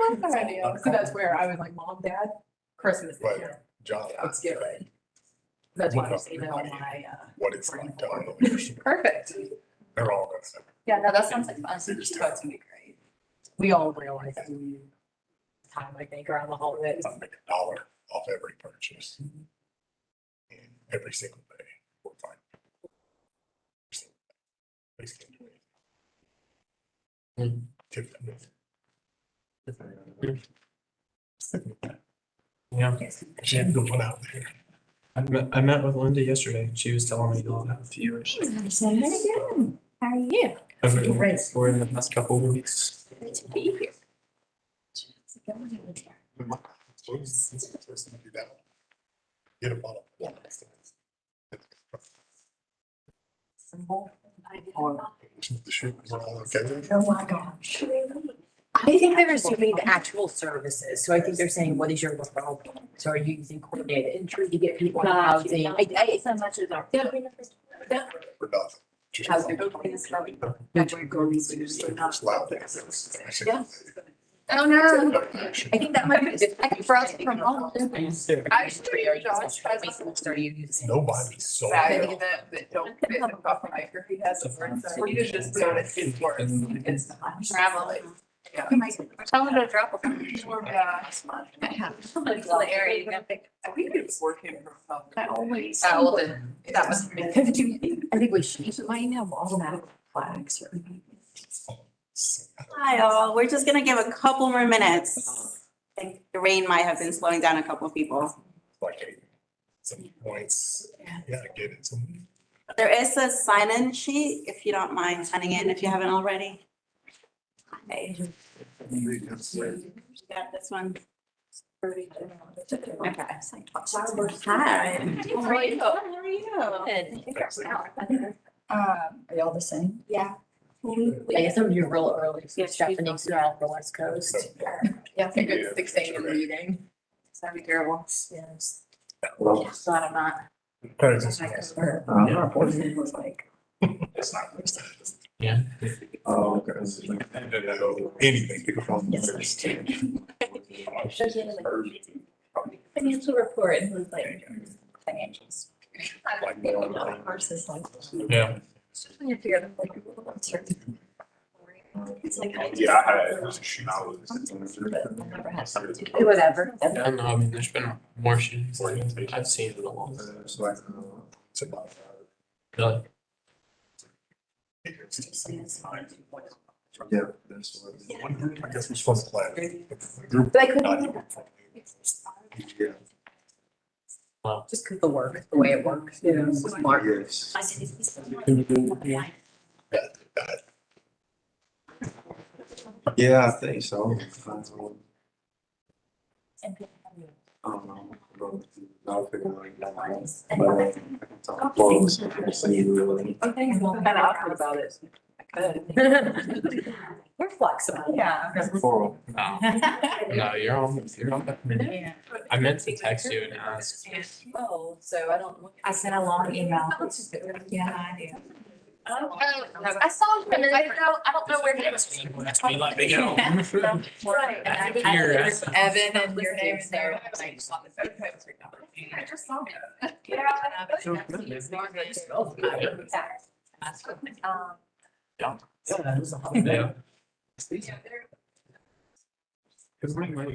I love that idea. So that's where I was like, Mom, Dad, Christmas this Right. year. John. Let's do it. That's why I was saying that on my, What it's like to own. Perfect. They're all gonna say. Yeah, no, that sounds like fun. That's gonna be great. We all realize that we need time, I think, around the holidays. I'll make $1 off every purchase. And every single day, we're fine. Basically. Tip them. Yeah. She had the one out there. I met with Linda yesterday. She was telling me you'll have a few issues. How are you? We're in the past couple of weeks. Great to be here. Do that. Get a bottle. Yeah. The shoot, we're all okay. Oh my gosh. I think they're assuming the actual services. So I think they're saying, what is your referral? So are you using coordinated entry to get people in housing? I so much of our. For nothing. Just- How's it going? It's loud. Yeah. Oh, no. I think that might be just for us from home. Actually, are you starting using? Nobody's so. Bagging that don't fit the topography has a word, so you just do it, it's worse. It's traveling. Yeah. Tell them to drop a. I think it's working from home. Oh, well, then, that must be. I think we should, might have automatic flags or. Hi all, we're just gonna give a couple more minutes. I think the rain might have been slowing down a couple of people. Like some points. Yeah, get it. Some. There is a sign-in sheet, if you don't mind signing in, if you haven't already. Okay, got this one. Okay. Hi. How are you? How are you? Are y'all the same? Yeah. I guess I'm here real early, so Stephanie's out the West Coast. Yeah, I think it's 6 a.m. meeting. It's gonna be terrible. Yes. Well, So I'm not. Yeah. Was like. It's not. Yeah. Oh, okay. I didn't know anything. Financial report, and was like, financials. Versus like. Yeah. When you figure out like. It's like. Yeah, I was a shoot. I was. Whatever. I don't know. I mean, there's been more shootings I've seen in a long time. It's about. Really? Yeah. I guess it's from the plan. But I couldn't. Yeah. Wow. Just because the work, the way it works. Yeah. Smart. Yeah, I think so. I'll figure it out. Talk close. See you really. Okay, well, I'm kind of awkward about it. we're flexible. Yeah. For No, you're on that minute. Yeah. I meant to text you and ask. Oh, so I don't. I sent a long email. Yeah, I do. I saw him a minute ago. I don't know where he was. That's me letting me go. Right. And I Here. there's Evan and your name is there. I just saw the photos. I just saw it. Yeah.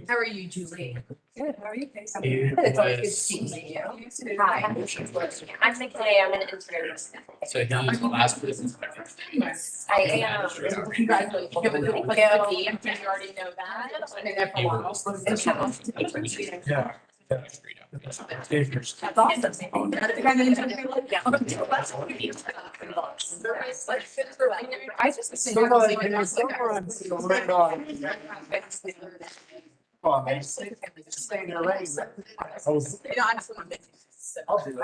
How are you, Julie? Good, how are you? It's always good to see you. Hi. I'm Nicolay. I'm an intern. So he was the last person. I am. Congratulations. You already know that. I've been there for a while. Yeah. That's awesome. I just assumed. Stay there, right? I was. I'll do it.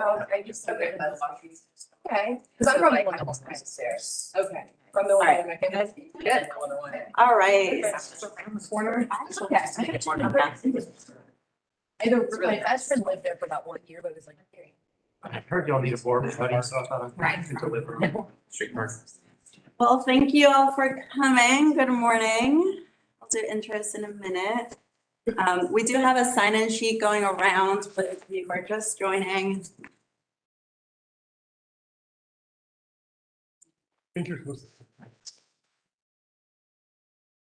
Okay, because I'm probably one of those upstairs. Okay. From the way. Good. All right. Corner. I don't, my best friend lived there for about 1 year, but it was like. I heard y'all need a board, so I thought Right. could deliver. Street park. Well, thank you all for coming. Good morning. I'll do intros in a minute. We do have a sign-in sheet going around, but if you are just joining,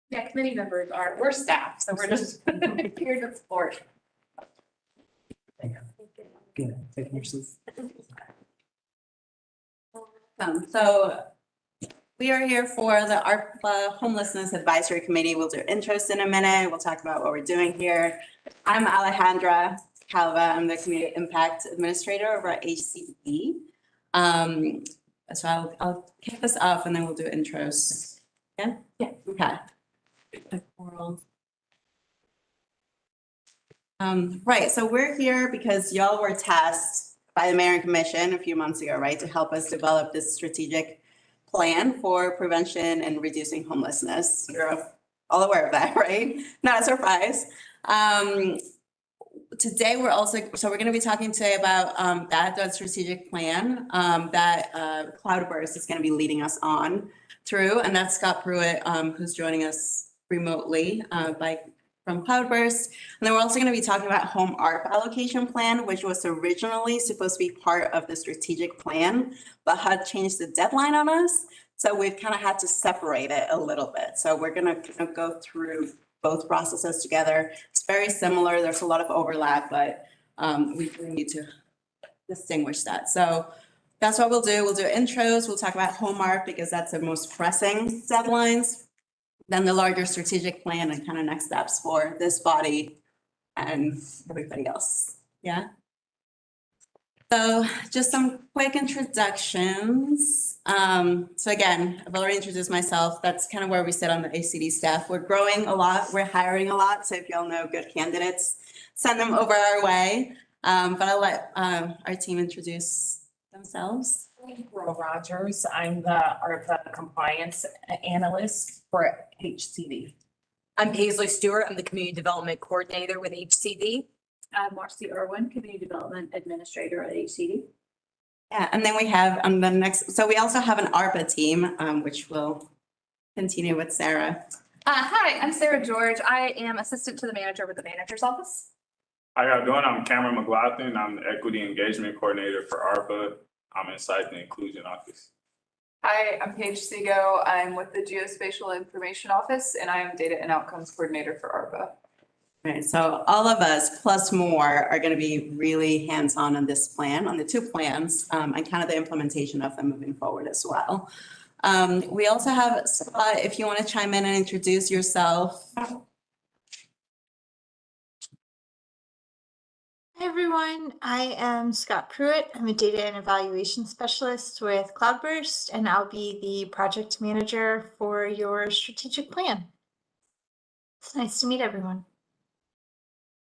Yeah, committee members we're staff, so we're just here to support. Good. Taking your seat. so we are here for the ARPA Homelessness Advisory Committee. We'll do intros in a minute. We'll talk about what we're doing here. I'm Alejandra Calva. I'm the Community Impact Administrator over at HCD. So I'll kick this off and then we'll do intros. Yeah? Okay. Right, so we're here because y'all were tasked by the Mayor and Commission a few months ago, right, to help us develop this strategic plan for prevention and reducing homelessness. You're all aware of that, right? Not a surprise. Today, we're going to be talking today about that strategic plan that Cloudburst is going to be leading us on through, and that's Scott Pruitt, who's joining us remotely from Cloudburst. And then we're also going to be talking about home ARPA allocation plan, which was originally supposed to be part of the strategic plan, but HUD changed the deadline on us. So we've kind of had to separate it a little bit. So we're going to go through both processes together. It's very similar. There's a lot of overlap, but we need to distinguish that. So that's what we'll do. We'll do intros. We'll talk about home ARP because that's the most pressing deadlines. Then the larger strategic plan and kind of next steps for this body and everybody else. Yeah. So just some quick introductions. So again, I've already introduced myself. That's kind of where we sit on the ACD staff. We're growing a lot. We're hiring a lot. So if y'all know good candidates, send them over our way. But I'll let our team introduce themselves. Ro Rogers. I'm the ARPA compliance analyst for HCD. I'm Paisley Stewart. I'm the Community Development Coordinator with HCD. I'm Marcy Irwin, Community Development Administrator at HCD. Yeah, and then we have the next, so we also have an ARPA team, which will continue with Sarah. Hi, I'm Sarah George. I am assistant to the manager with the manager's office. How y'all doing? I'm Cameron McLaughlin. I'm the Equity Engagement Coordinator for ARPA. I'm inside the Inclusion Office. Hi, I'm Paige Seago. I'm with the Geospatial Information Office and I am Data and Outcomes Coordinator for ARPA. Right, so all of us plus more are going to be really hands-on on this plan, on the two plans, and kind of the implementation of them moving forward as well. We also have Scott, if you want to chime in and introduce yourself. Hi everyone, I am Scott Pruitt. I'm a data and evaluation specialist with Cloudburst, and I'll be the project manager for your strategic plan. It's nice to meet everyone.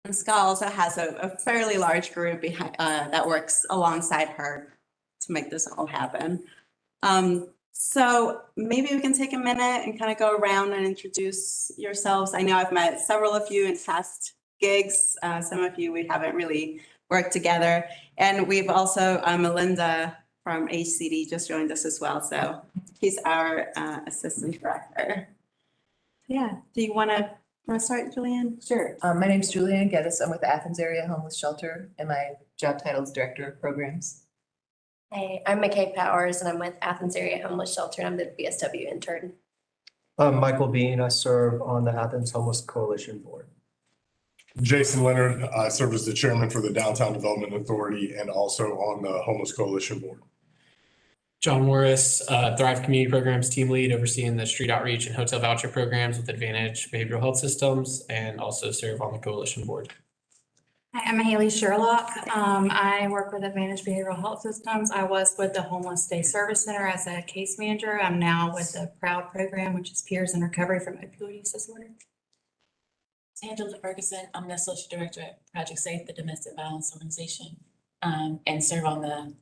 And Scott also has a fairly large group behind, that works alongside her to make this all happen. So maybe we can take a minute and kind of go around and introduce yourselves. I know I've met several of you in past gigs. Some of you we haven't really worked together. And we've also, Melinda from HCD just joined us as well. So he's our assistant director. Yeah, do you want to start, Julianne? Sure. My name's Julianne Geddes. I'm with the Athens Area Homeless Shelter and my job title is Director of Programs. Hey, I'm McKay Powers and I'm with Athens Area Homeless Shelter and I'm the BSW intern. I'm Michael Bean. I serve on the Athens Homeless Coalition Board. Jason Leonard, I serve as the chairman for the Downtown Development Authority and also on the Homeless Coalition Board. John Morris, Thrive Community Programs Team Lead, overseeing the street outreach and hotel voucher programs with Advantage Behavioral Health Systems, and also serve on the coalition board. Hi, I'm Haley Sherlock. I work with Advantage Behavioral Health Systems. I was with the Homeless Day Service Center as a case manager. I'm now with the PROUD program, which is Peers in Recovery from Opioid Use Disorder. Angela Ferguson. I'm the Associate Director at Project Safe, the domestic violence organization, and serve on the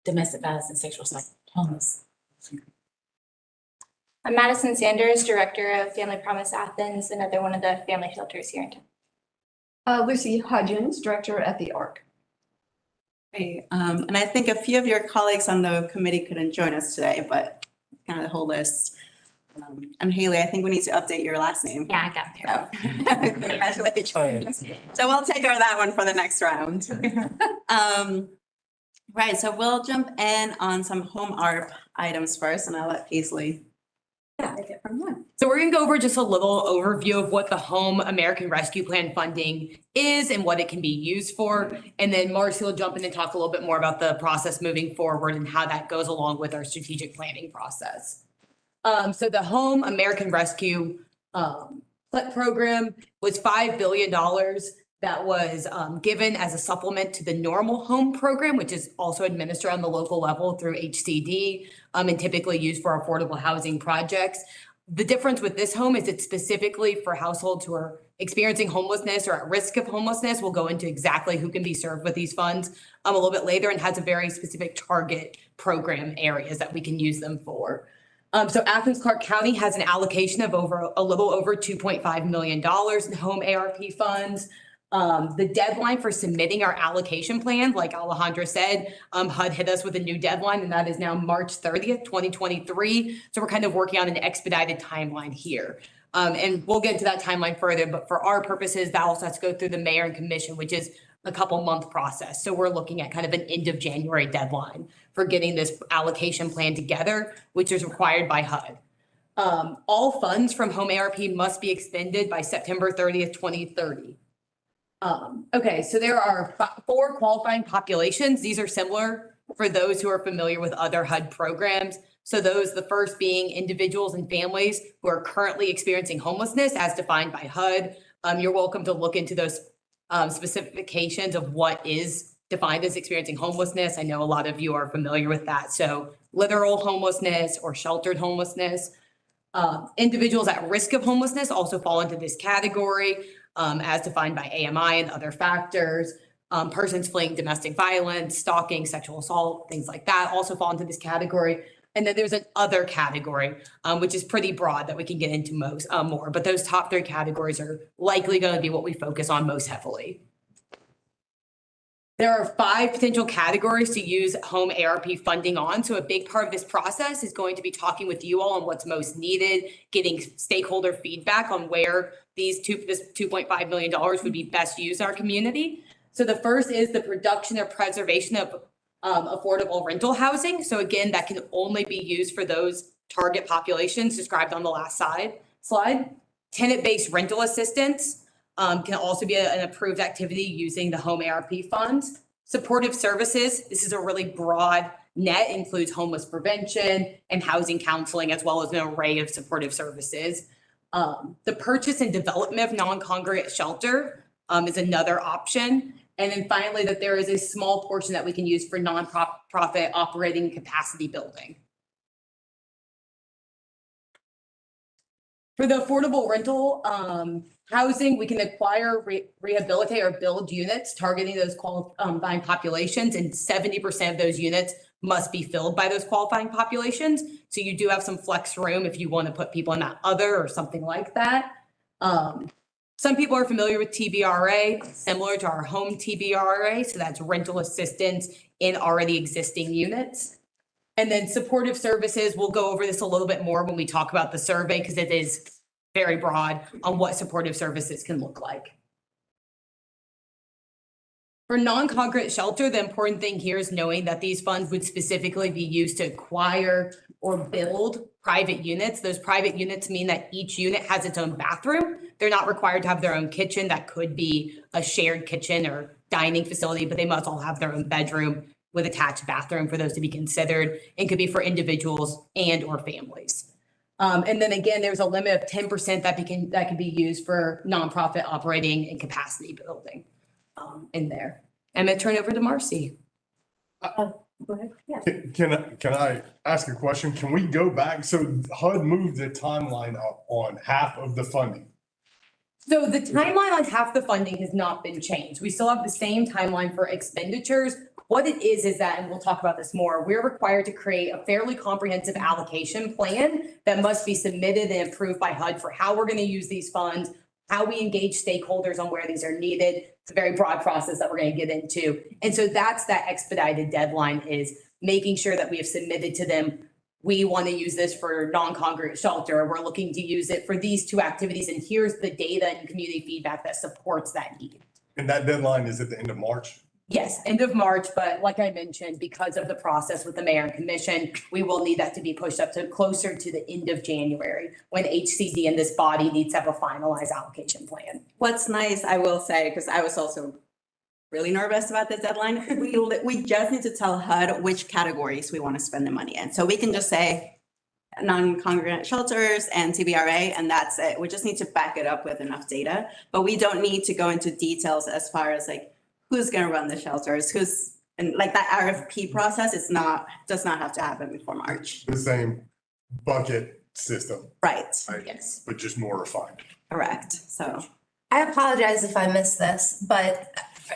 domestic violence and sexual assault homeless. I'm Madison Sanders, Director of Family Promise Athens, another one of the family shelters here in town. Lucy Hudgens, Director at the ARC. Great. And I think a few of your colleagues on the committee couldn't join us today, but kind of the whole list. And Haley, I think we need to update your last name. Yeah, I got there. So, congratulations. So we'll take care of that one for the next round. Right, so we'll jump in on some home ARP items first, and I'll let Paisley take it from there. So we're gonna go over just a little overview of what the Home American Rescue Plan funding is and what it can be used for. And then Marcy will jump in and talk a little bit more about the process moving forward and how that goes along with our strategic planning process. So the Home American Rescue program was $5 billion that was given as a supplement to the normal home program, which is also administered on the local level through HCD and typically used for affordable housing projects. The difference with this home is it's specifically for households who are experiencing homelessness or at risk of homelessness. We'll go into exactly who can be served with these funds a little bit later, and has a very specific target program areas that we can use them for. So Athens-Clarke County has an allocation of a little over $2.5 million in home ARP funds. The deadline for submitting our allocation plan, like Alejandra said, HUD hit us with a new deadline, and that is now March 30th, 2023. So we're kind of working on an expedited timeline here. And we'll get into that timeline further, but for our purposes, that also has to go through the mayor and commission, which is a couple month process. So we're looking at kind of an end of January deadline for getting this allocation plan together, which is required by HUD. All funds from home ARP must be expended by September 30th, 2030. Okay, so there are 4 qualifying populations. These are similar for those who are familiar with other HUD programs. So the first being individuals and families who are currently experiencing homelessness as defined by HUD. You're welcome to look into those specifications of what is defined as experiencing homelessness. I know a lot of you are familiar with that. So literal homelessness or sheltered homelessness. Individuals at risk of homelessness also fall into this category. As defined by AMI and other factors. Persons fleeing domestic violence, stalking, sexual assault, things like that also fall into this category. And then there's an other category, which is pretty broad that we can get into more, but those top 3 categories are likely going to be what we focus on most heavily. There are 5 potential categories to use home ARP funding on. So a big part of this process is going to be talking with you all on what's most needed, getting stakeholder feedback on where this $2.5 million would be best used in our community. So the first is the production or preservation of affordable rental housing. So again, that can only be used for those target populations described on the last slide. Tenant-based rental assistance. Can also be an approved activity using the home ARP funds. Supportive services, this is a really broad net, includes homeless prevention and housing counseling, as well as an array of supportive services. The purchase and development of non-congregate shelter is another option. And then finally, that there is a small portion that we can use for nonprofit operating capacity building. For the affordable rental housing, we can acquire, rehabilitate, or build units targeting those qualifying populations, and 70% of those units must be filled by those qualifying populations. So you do have some flex room if you want to put people in that other or something like that. Some people are familiar with TBRA, similar to our home TBRA. So that's rental assistance in already existing units. And then supportive services, we'll go over this a little bit more when we talk about the survey, because it is very broad on what supportive services can look like. For non-congregate shelter, the important thing here is knowing that these funds would specifically be used to acquire or build private units. Those private units mean that each unit has its own bathroom. They're not required to have their own kitchen. That could be a shared kitchen or dining facility, but they must all have their own bedroom with attached bathroom for those to be considered, and could be for individuals and or families. And then again, there's a limit of 10% that can be used for nonprofit operating and capacity building in there. I'm gonna turn over to Marcy. Go ahead. Yeah. Can I ask a question? Can we go back? So HUD moved the timeline up on half of the funding. So the timeline on half the funding has not been changed. We still have the same timeline for expenditures. What it is that, and we'll talk about this more, we're required to create a fairly comprehensive allocation plan that must be submitted and approved by HUD for how we're going to use these funds, how we engage stakeholders on where these are needed. It's a very broad process that we're going to get into. And so that's that expedited deadline, is making sure that we have submitted to them we want to use this for non-congregate shelter. We're looking to use it for these two activities, and here's the data and community feedback that supports that need. And that deadline is at the end of March? Yes, end of March, but like I mentioned, because of the process with the mayor and commission, we will need that to be pushed up to closer to the end of January, when HCD and this body needs to have a finalized allocation plan. What's nice, I will say, because I was also really nervous about this deadline, we just need to tell HUD which categories we want to spend the money in. So we can just say non-congregate shelters and TBRA, and that's it. We just need to back it up with enough data, but we don't need to go into details as far as like who's going to run the shelters, and like that RFP process does not have to happen before March. The same bucket system. Right. Yes. But just more refined. Correct. So I apologize if I missed this, but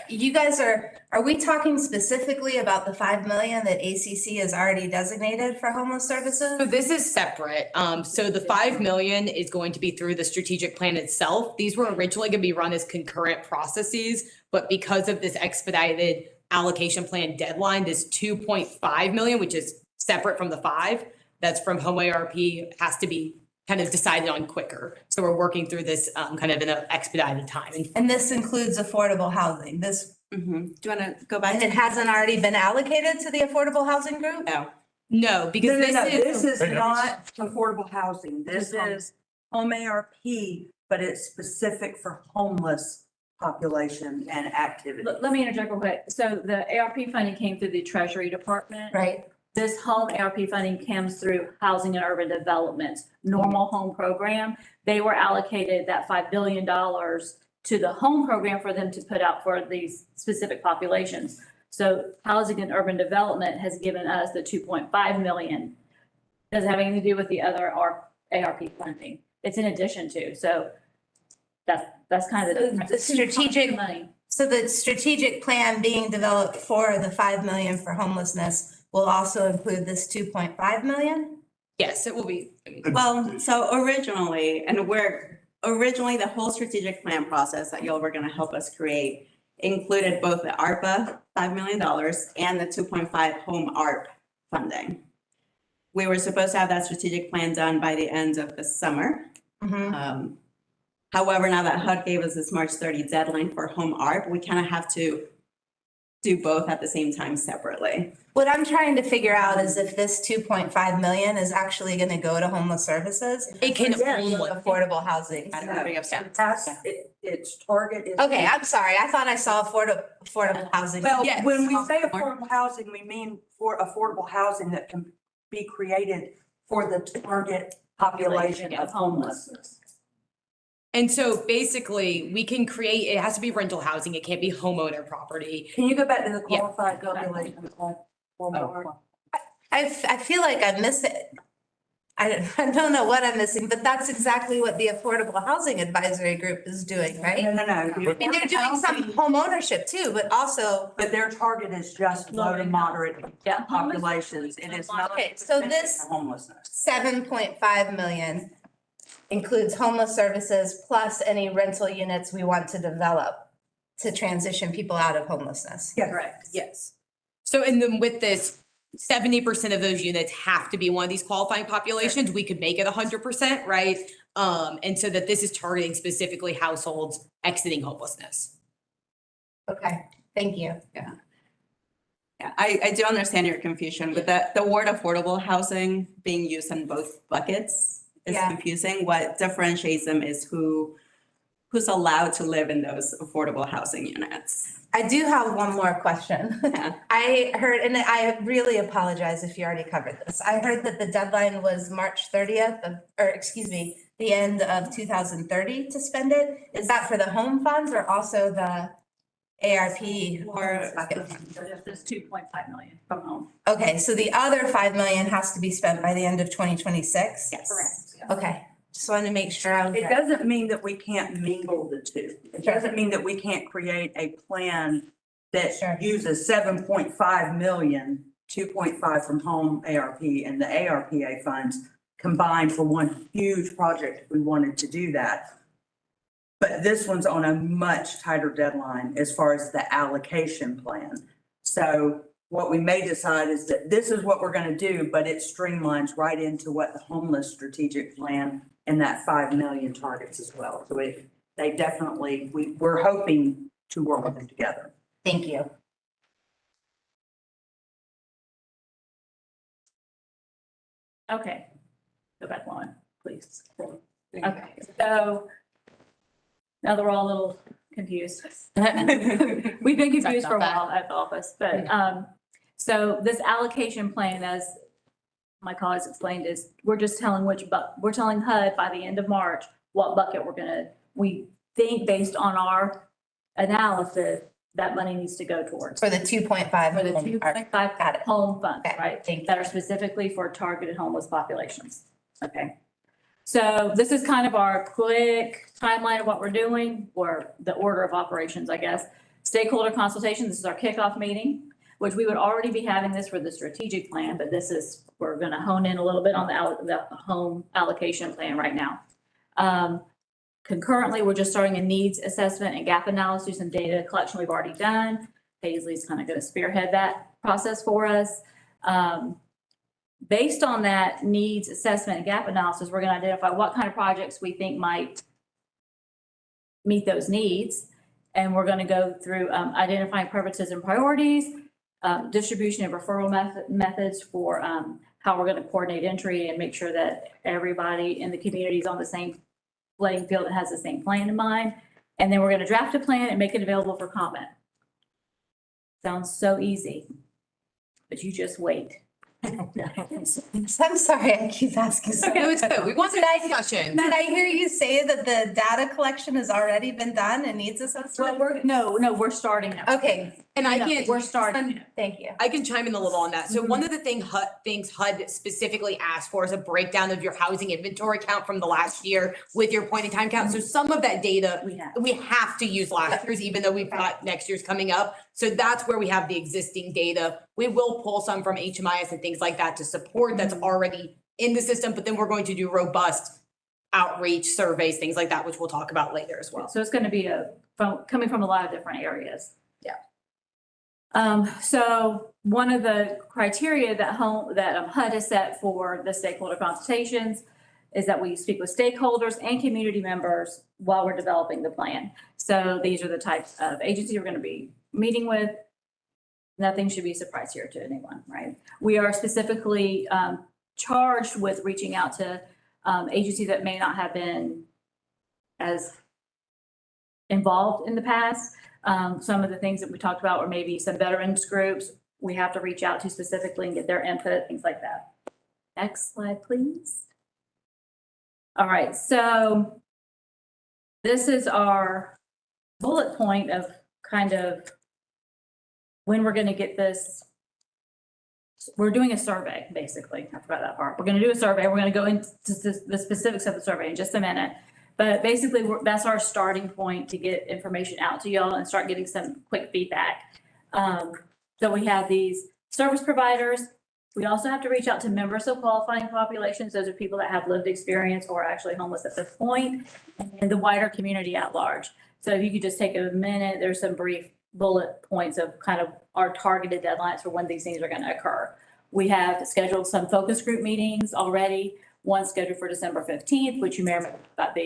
you guys are we talking specifically about the 5 million that ACC has already designated for homeless services? So this is separate. So the 5 million is going to be through the strategic plan itself. These were originally going to be run as concurrent processes, but because of this expedited allocation plan deadline, this 2.5 million, which is separate from the 5, that's from Home ARP, has to be kind of decided on quicker. So we're working through this kind of in an expedited time. And this includes affordable housing. This, do you want to go back? and it hasn't already been allocated to the affordable housing group? No. No, because This is not affordable housing. This is Home ARP, but it's specific for homeless population and activity. Let me interject real quick. So the ARP funding came through the Treasury Department. Right. This home ARP funding comes through Housing and Urban Development's normal home program. They were allocated that $5 billion to the home program for them to put out for these specific populations. So Housing and Urban Development has given us the 2.5 million. Doesn't have anything to do with the other ARP funding. It's in addition to, so that's kind of the strategic money. So the strategic plan being developed for the 5 million for homelessness will also include this 2.5 million? Yes, it will be. Well, so originally the whole strategic plan process that y'all were going to help us create included both the ARPA $5 million and the 2.5 home ARP funding. We were supposed to have that strategic plan done by the end of the summer. However, now that HUD gave us this March 30 deadline for home ARP, we kind of have to do both at the same time separately. What I'm trying to figure out is if this 2.5 million is actually going to go to homeless services. It can only affordable housing. Its target is. Okay, I'm sorry. I thought I saw affordable housing. Well, when we say affordable housing, we mean for affordable housing that can be created for the target population of homelessness. And so basically we can create, it has to be rental housing. It can't be homeowner property. Can you go back to the qualified population? I feel like I missed it. I don't know what I'm missing, but that's exactly what the Affordable Housing Advisory Group is doing, right? No. I mean, they're doing some home ownership too, but also. But their target is just low to moderate populations. It is not. Okay, so this homelessness. 7.5 million includes homeless services plus any rental units we want to develop to transition people out of homelessness. Yeah, correct. Yes. So, and then with this, 70% of those units have to be one of these qualifying populations. We could make it 100%, right? And so that this is targeting specifically households exiting homelessness. Okay, thank you. Yeah. Yeah, I do understand your confusion, but the word affordable housing being used in both buckets is confusing. What differentiates them is who's allowed to live in those affordable housing units. I do have one more question. I heard, and I really apologize if you already covered this. I heard that the deadline was March 30th the end of 2030 to spend it. Is that for the home funds or also the ARP or bucket? There's 2.5 million from home. Okay, so the other 5 million has to be spent by the end of 2026? Yes. Correct. Okay, just wanted to make sure. It doesn't mean that we can't mingle the two. It doesn't mean that we can't create a plan that uses 7.5 million, 2.5 from home ARP and the ARPA funds combined for one huge project if we wanted to do that. But this one's on a much tighter deadline as far as the allocation plan. So what we may decide is that this is what we're gonna do, but it streamlines right into what the homeless strategic plan and that 5 million targets as well. So they definitely, we're hoping to work with them together. Thank you. Okay, go back one, please. Okay, so now that we're all a little confused. We've been confused for a while at the office, but, so this allocation plan, as my colleagues explained, is we're just telling we're telling HUD by the end of March what bucket we think based on our analysis, that money needs to go towards. For the 2.5. For the 2.5 Got it. home funds, Okay, right? thank you. That are specifically for targeted homeless populations. Okay. So this is kind of our quick timeline of what we're doing, or the order of operations, I guess. Stakeholder consultation, this is our kickoff meeting, which we would already be having this for the strategic plan, but this is, we're gonna hone in a little bit on the home allocation plan right now. Concurrently, we're just starting a needs assessment and gap analysis and data collection we've already done. Paisley's kind of going to spearhead that process for us. Based on that needs assessment and gap analysis, we're going to identify what kind of projects we think might meet those needs. And we're going to go through identifying preferences and priorities, distribution and referral methods for how we're going to coordinate entry and make sure that everybody in the community is on the same playing field and has the same plan in mind. And then we're going to draft a plan and make it available for comment. Sounds so easy, but you just wait. I'm sorry, I keep asking. No, it's good. We want the discussion. Did I hear you say that the data collection has already been done and needs assessment? Well, we're starting now. Okay. And we're starting. Thank you. I can chime in a little on that. So one of the things HUD specifically asked for is a breakdown of your housing inventory count from the last year with your point in time count. So some of that data we have to use last year's, even though we've got next year's coming up. So that's where we have the existing data. We will pull some from HMIS and things like that to support that's already in the system, but then we're going to do robust outreach surveys, things like that, which we'll talk about later as well. So it's going to be coming from a lot of different areas. Yeah. So one of the criteria that HUD has set for the stakeholder consultations is that we speak with stakeholders and community members while we're developing the plan. So these are the types of agencies we're going to be meeting with. Nothing should be a surprise here to anyone, right? We are specifically charged with reaching out to agencies that may not have been as involved in the past. Some of the things that we talked about were maybe some veterans groups we have to reach out to specifically and get their input, things like that. Next slide, please. All right, so this is our bullet point of kind of when we're going to get this. We're doing a survey, basically. I forgot that part. We're going to do a survey. We're going to go into the specifics of the survey in just a minute. But basically, that's our starting point to get information out to y'all and start getting some quick feedback. So we have these service providers. We also have to reach out to members of qualifying populations. Those are people that have lived experience or are actually homeless at this point, and the wider community at large. So if you could just take a minute, there's some brief bullet points of kind of our targeted deadlines for when these things are going to occur. We have scheduled some focus group meetings already. One scheduled for December 15th, which you may have got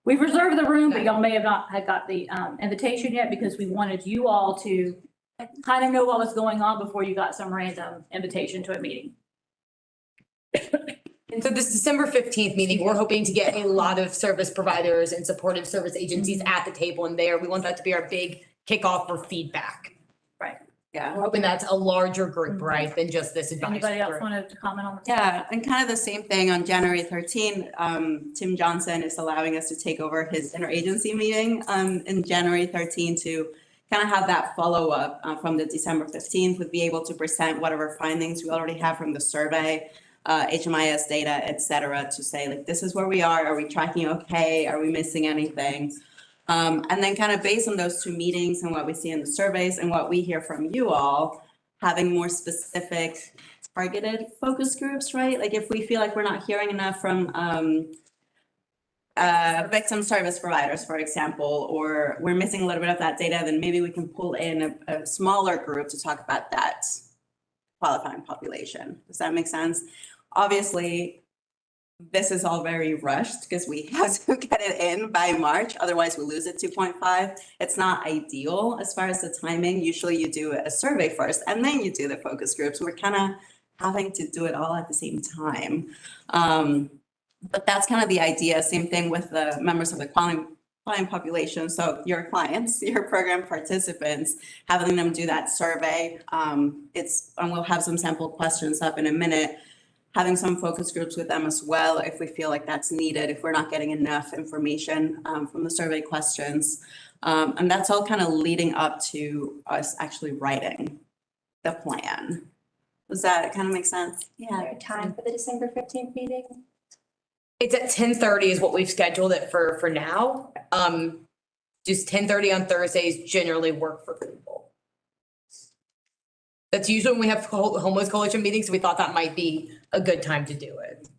we've reserved the room, but y'all may have not had got the invitation yet because we wanted you all to kind of know what was going on before you got some random invitation to a meeting. And so this December 15th meeting, we're hoping to get a lot of service providers and supportive service agencies at the table in there. We want that to be our big kickoff for feedback. Right. Yeah. We're hoping that's a larger group, right, than just this advisory Anybody else group. want to comment on this? Yeah, and kind of the same thing on January 13th. Tim Johnson is allowing us to take over his interagency meeting in January 13th to kind of have that follow-up from the December 15th, would be able to present whatever findings we already have from the survey, HMIS data, et cetera, to say like, this is where we are we tracking okay, are we missing anything? And then kind of based on those two meetings and what we see in the surveys and what we hear from you all, having more specific targeted focus groups, right? Like if we feel like we're not hearing enough from victim service providers, for example, or we're missing a little bit of that data, then maybe we can pull in a smaller group to talk about that qualifying population. Does that make sense? Obviously, this is all very rushed because we have to get it in by March, otherwise we lose it 2.5. It's not ideal as far as the timing. Usually you do a survey first and then you do the focus groups. We're kind of having to do it all at the same time. But that's kind of the idea. Same thing with the members of the client population. So your clients, your program participants, having them do that survey. And we'll have some sample questions up in a minute. Having some focus groups with them as well, if we feel like that's needed, if we're not getting enough information from the survey questions. And that's all kind of leading up to us actually writing the plan. Does that kind of make sense? Yeah. Time for the December 15th meeting? It's at 10:30 is what we've scheduled it for now. Just 10:30 on Thursdays generally work for people. That's usually when we have homeless coalition meetings, so we thought that might be a good time to do it.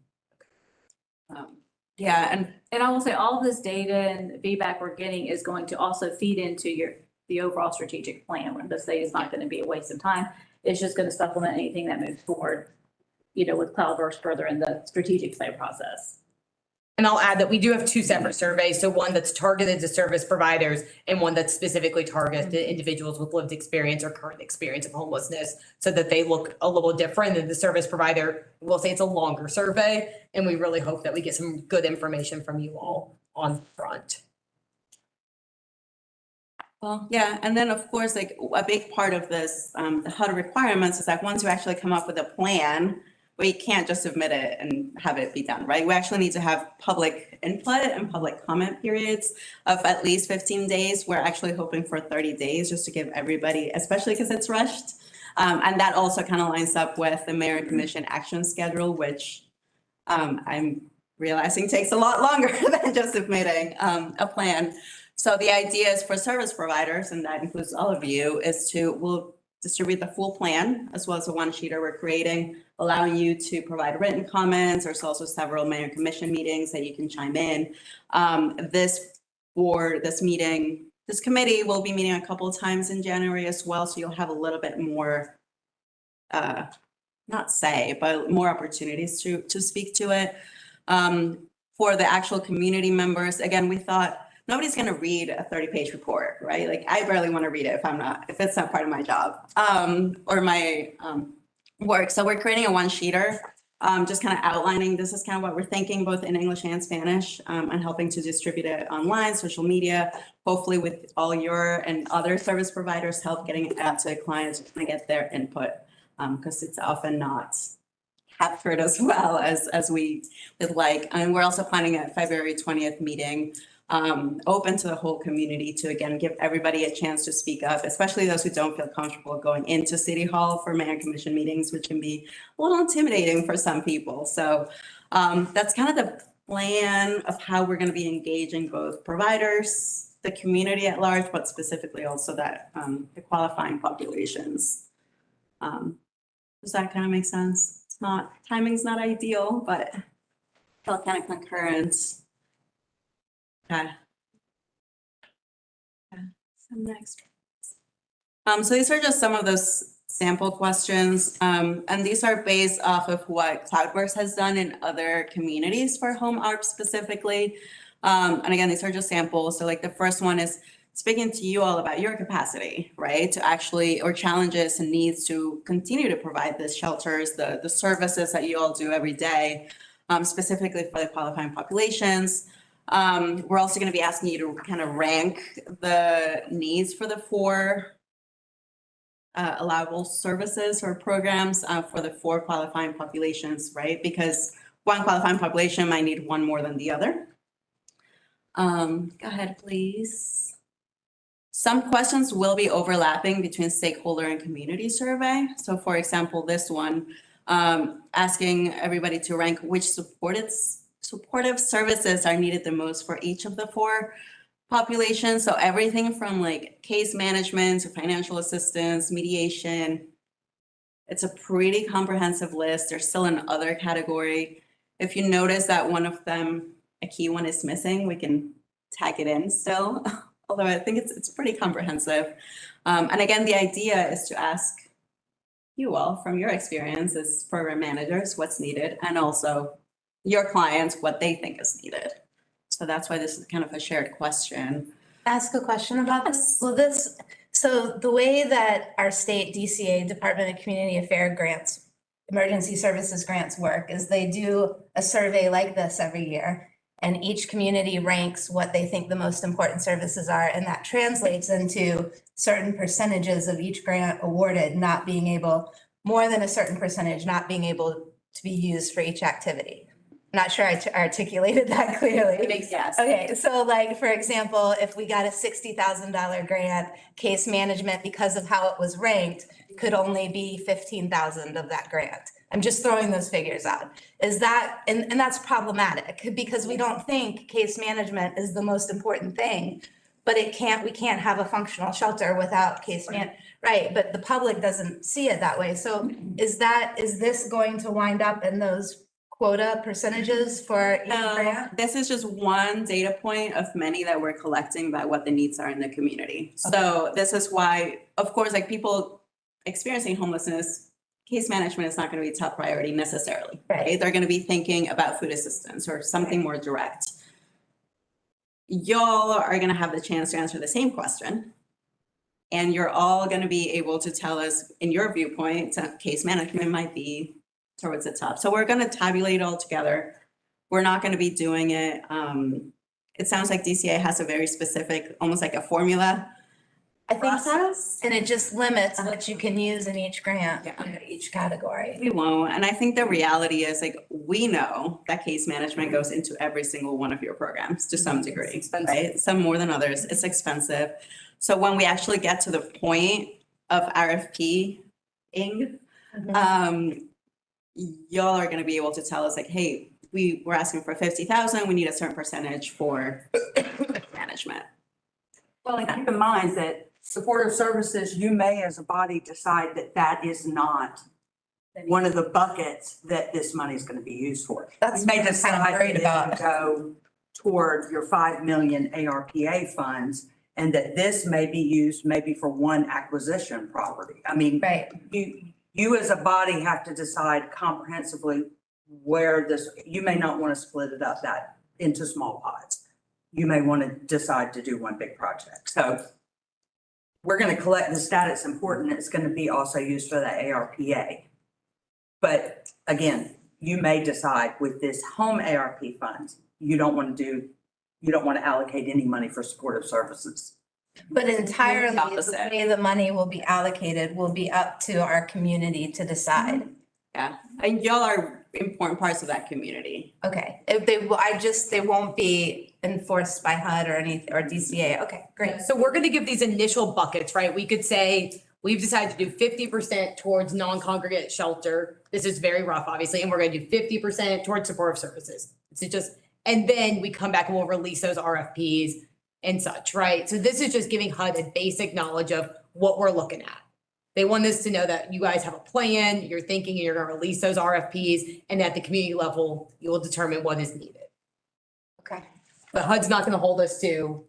Yeah, and I will say all of this data and feedback we're getting is going to also feed into the overall strategic plan. When this day is not going to be a waste of time, it's just going to supplement anything that moves forward, with Cloudburst further in the strategic plan process. And I'll add that we do have two separate surveys. So one that's targeted to service providers and one that's specifically targeted to individuals with lived experience or current experience of homelessness, so that they look a little different than the service provider. We'll say it's a longer survey, and we really hope that we get some good information from you all on front. Well, yeah, and then of course, like a big part of this, the HUD requirements is that once you actually come up with a plan, we can't just submit it and have it be done, right? We actually need to have public input and public comment periods of at least 15 days. We're actually hoping for 30 days just to give everybody, especially because it's rushed. And that also kind of lines up with the Mayor and Commission action schedule, which I'm realizing takes a lot longer than just submitting a plan. So the idea is for service providers, and that includes all of you, we'll distribute the full plan as well as a one-sheeter we're creating, allowing you to provide written comments. There's also several Mayor and Commission meetings that you can chime in. This committee will be meeting a couple of times in January as well, so you'll have a little bit more, not say, but more opportunities to speak to it. For the actual community members, again, we thought, nobody's going to read a 30-page report, right? Like I barely want to read it if it's not part of my job or my work. So we're creating a one-sheeter, just kind of outlining, this is kind of what we're thinking, both in English and Spanish, and helping to distribute it online, social media, hopefully with all your and other service providers help getting it out to clients and get their input, because it's often not captured as well as we would like. And we're also planning a February 20th meeting, open to the whole community to, again, give everybody a chance to speak up, especially those who don't feel comfortable going into City Hall for Mayor and Commission meetings, which can be a little intimidating for some people. So that's kind of the plan of how we're going to be engaging both providers, the community at large, but specifically also that the qualifying populations. Does that kind of make sense? Timing's not ideal, but still kind of concurrent. Okay. So next. So these are just some of those sample questions. And these are based off of what Cloudburst has done in other communities for home ARP specifically. And again, these are just samples. So like the first one is speaking to you all about your capacity, right? To actually, or challenges and needs to continue to provide the shelters, the services that you all do every day, specifically for the qualifying populations. We're also going to be asking you to kind of rank the needs for the 4 allowable services or programs for the 4 qualifying populations, right? Because one qualifying population might need one more than the other. Go ahead, please. Some questions will be overlapping between stakeholder and community survey. So for example, this one, asking everybody to rank which supportive services are needed the most for each of the 4 populations. So everything from like case management to financial assistance, mediation. It's a pretty comprehensive list. There's still an other category. If you notice that one of them a key one is missing, we can tag it in still, although I think it's pretty comprehensive. And again, the idea is to ask you all, from your experience as program managers, what's needed, and also your clients, what they think is needed. So that's why this is kind of a shared question. Ask a question about this? Well, so the way that our state DCA, Department of Community Affairs grants, emergency services grants work is they do a survey like this every year. And each community ranks what they think the most important services are. And that translates into certain percentages of each grant awarded not being able, more than a certain percentage, not being able to be used for each activity. Not sure I articulated that clearly. It makes sense. Okay, so like, for example, if we got a $60,000 grant, case management, because of how it was ranked, could only be 15,000 of that grant. I'm just throwing those figures out. Is that, and that's problematic because we don't think case management is the most important thing, but we can't have a functional shelter without case right? But the public doesn't see it that way. So is this going to wind up in those quota percentages for each grant? This is just one data point of many that we're collecting about what the needs are in the community. So this is why, of course, like people experiencing homelessness, case management is not going to be top priority necessarily, right? They're going to be thinking about food assistance or something more direct. Y'all are going to have the chance to answer the same question. And you're all going to be able to tell us, in your viewpoint, case management might be towards the top. So we're going to tabulate all together. We're not going to be doing it. It sounds like DCA has a very specific, almost like a formula. I think so. And it just limits what you can use in each grant, under each category. We won't. And I think the reality is like, we know that case management goes into every single one of your programs to some degree, right? Some more than others. It's expensive. So when we actually get to the point of RFP-ing, y'all are going to be able to tell us like, hey, we're asking for 50,000. We need a certain percentage for management. Well, and keep in mind that supportive services, you may as a body decide that that is not one of the buckets that this money is going to be used for. You may decide to go toward your 5 million ARPA funds and that this may be used maybe for one acquisition property. I mean, you as a body have to decide comprehensively where this, you may not want to split it up that into small pots. You may want to decide to do one big project. So we're going to collect the data. It's important. It's going to be also used for the ARPA. But again, you may decide with this home ARP funds, you don't want to allocate any money for supportive services. But entirely, the way the money will be allocated will be up to our community to decide. Yeah, and y'all are important parts of that community. Okay, if they won't be enforced by HUD or DCA. Okay, great. So we're going to give these initial buckets, right? We could say we've decided to do 50% towards non-congregate shelter. This is very rough, obviously, and we're going to do 50% towards supportive services. It's just, and then we come back and we'll release those RFPs and such, right? So this is just giving HUD a basic knowledge of what we're looking at. They want us to know that you guys have a plan, you're thinking you're going to release those RFPs, and at the community level, you will determine what is needed. Okay. But HUD's not going to hold us to,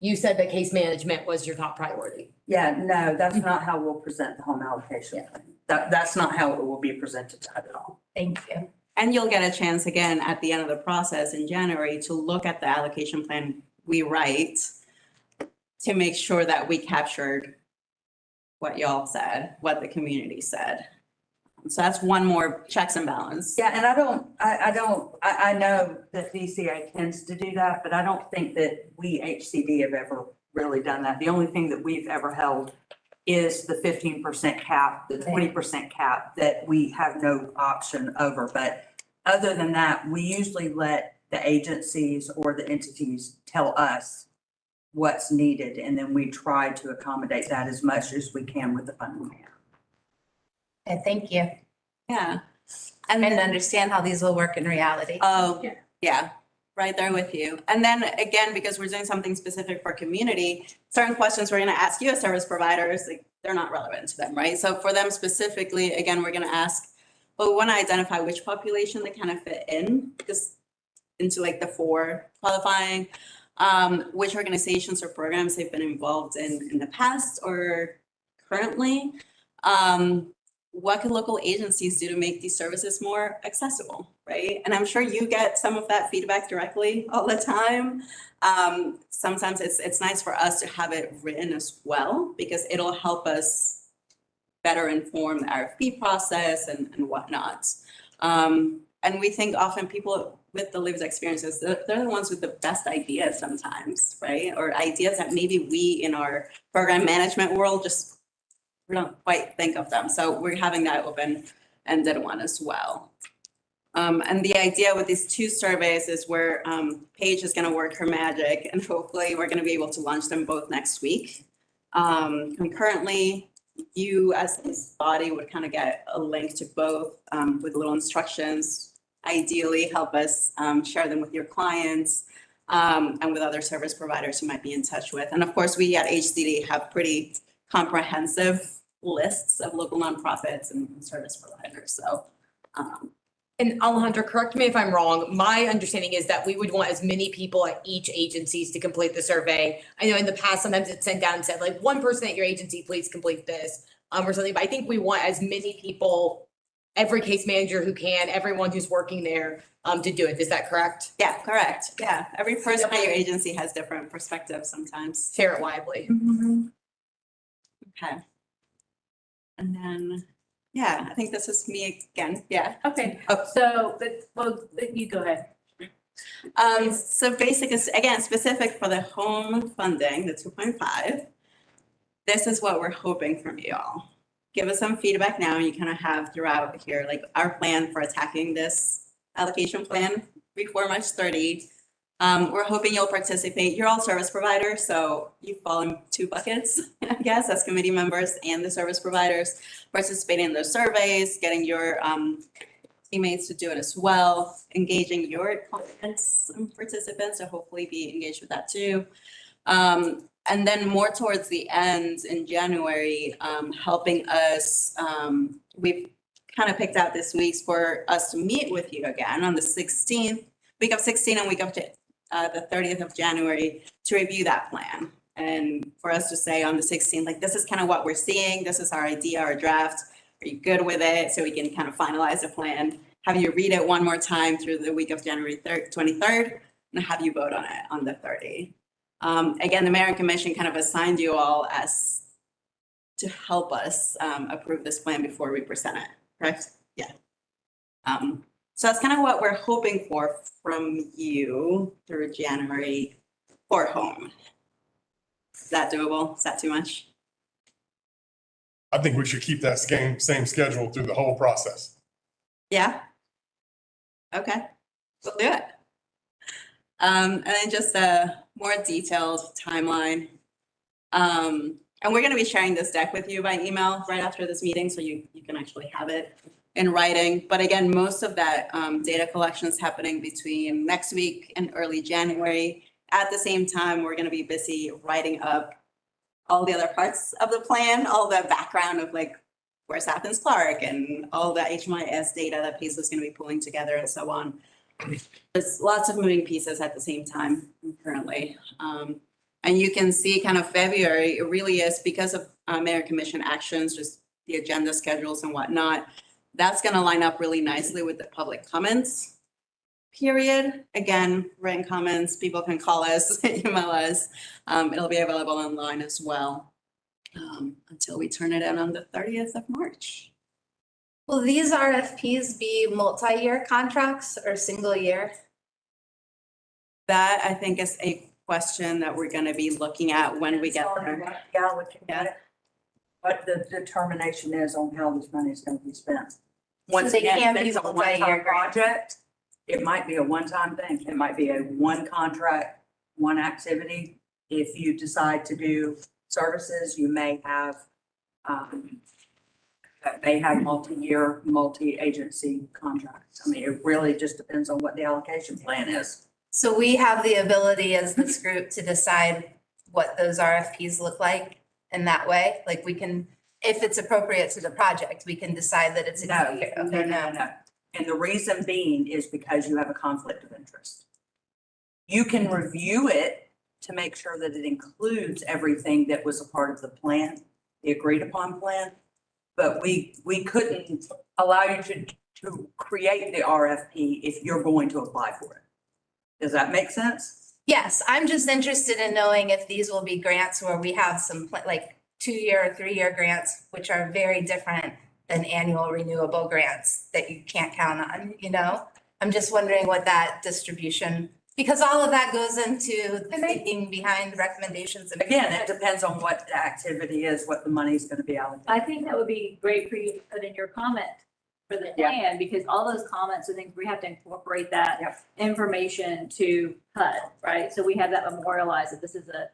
you said that case management was your top priority. Yeah, no, that's not how we'll present the home allocation. That's not how it will be presented to HUD at all. Thank you. And you'll get a chance again at the end of the process in January to look at the allocation plan we write to make sure that we captured what y'all said, what the community said. So that's one more checks and balance. Yeah, and I know that DCA tends to do that, but I don't think that we HCD have ever really done that. The only thing that we've ever held is the 15% cap, the 20% cap that we have no option over. But other than that, we usually let the agencies or the entities tell us what's needed, and then we try to accommodate that as much as we can with the funding we have. Okay, thank you. Yeah. And then understand how these will work in reality. Oh, yeah, right there with you. And then again, because we're doing something specific for community, certain questions we're going to ask you as service providers, like, they're not relevant to them, right? So for them specifically, again, we're going to ask, well, we want to identify which population they kind of fit in, because into like the 4 qualifying, which organizations or programs they've been involved in the past or currently. What can local agencies do to make these services more accessible, right? And I'm sure you get some of that feedback directly all the time. Sometimes it's nice for us to have it written as well, because it'll help us better inform the RFP process and whatnot. And we think often people with the lived experiences, they're the ones with the best ideas sometimes, right? Or ideas that maybe we in our program management world we don't quite think of them. So we're having that open-ended one as well. And the idea with these 2 surveys is where Paige is going to work her magic, and hopefully we're going to be able to launch them both next week. Concurrently, you as this body would kind of get a link to both with little instructions. Ideally, help us share them with your clients and with other service providers you might be in touch with. And of course, we at HCD have pretty comprehensive lists of local nonprofits and service providers. So, and Alejandra, correct me if I'm wrong. My understanding is that we would want as many people at each agencies to complete the survey. I know in the past, sometimes it's sent down and said like 1 person at your agency, please complete this or something. But I think we want as many people, every case manager who can, everyone who's working there to do it. Is that correct? Yeah, correct. Yeah, every person at your agency has different perspectives sometimes. Share it widely. Okay. And then, yeah, I think this is me again. Yeah. Okay, Oh. so, you go ahead. So basically, again, specific for the home funding, the 2.5, this is what we're hoping from you all. Give us some feedback now. You kind of have throughout here, like our plan for attacking this allocation plan before March 30. We're hoping you'll participate. You're all service providers, so you fall in 2 buckets, I guess, as committee members and the service providers, participating in those surveys, getting your teammates to do it as well, engaging your clients and participants to hopefully be engaged with that too. And then more towards the end in January, helping us, we've kind of picked out this week's for us to meet with you again on the 16th, week of 16 and week of the 30th of January to review that plan. And for us to say on the 16th, like, this is kind of what we're seeing. This is our idea, our draft. Are you good with it? So we can kind of finalize the plan. Have you read it one more time through the week of January 23rd and have you vote on it on the 30th. Again, the Mayor and Commission kind of assigned you all as to help us approve this plan before we present it, correct? Yeah. So that's kind of what we're hoping for from you through January for home. Is that doable? Is that too much? I think we should keep that same schedule through the whole process. Yeah. Okay, we'll do it. And then just a more detailed timeline. And we're going to be sharing this deck with you by email right after this meeting, so you can actually have it in writing. But again, most of that data collection is happening between next week and early January. At the same time, we're going to be busy writing up all the other parts of the plan, all the background of like, where's Athens-Clarke and all the HMIS data that PACE is going to be pulling together and so on. There's lots of moving pieces at the same time currently. And you can see kind of February, it really is because of Mayor Commission actions, just the agenda schedules and whatnot. That's going to line up really nicely with the public comments period. Again, written comments, people can call us, email us. It'll be available online as well until we turn it in on the 30th of March. Will these RFPs be multi-year contracts or single year? That I think is a question that we're going to be looking at when we get there. Yeah. What the determination is on how this money is going to be spent. Once again, if it's a one-time project, it might be a one-time thing. It might be a one contract, one activity. If you decide to do services, you may have multi-year, multi-agency contracts. I mean, it really just depends on what the allocation plan is. So we have the ability as this group to decide what those RFPs look like in that way? Like we can, if it's appropriate to the project, we can decide that it's. No. And the reason being is because you have a conflict of interest. You can review it to make sure that it includes everything that was a part of the plan, the agreed upon plan. But we couldn't allow you to create the RFP if you're going to apply for it. Does that make sense? Yes, I'm just interested in knowing if these will be grants where we have some like 2-year or 3-year grants, which are very different than annual renewable grants that you can't count on, you know? I'm just wondering what that distribution, because all of that goes into the thinking behind the recommendations. Again, it depends on what the activity is, what the money's gonna be allocated. I think that would be great for you to put in your comment for the plan, because all those comments, I think we have to incorporate that information to HUD, right? So we have that memorialized, that this is a,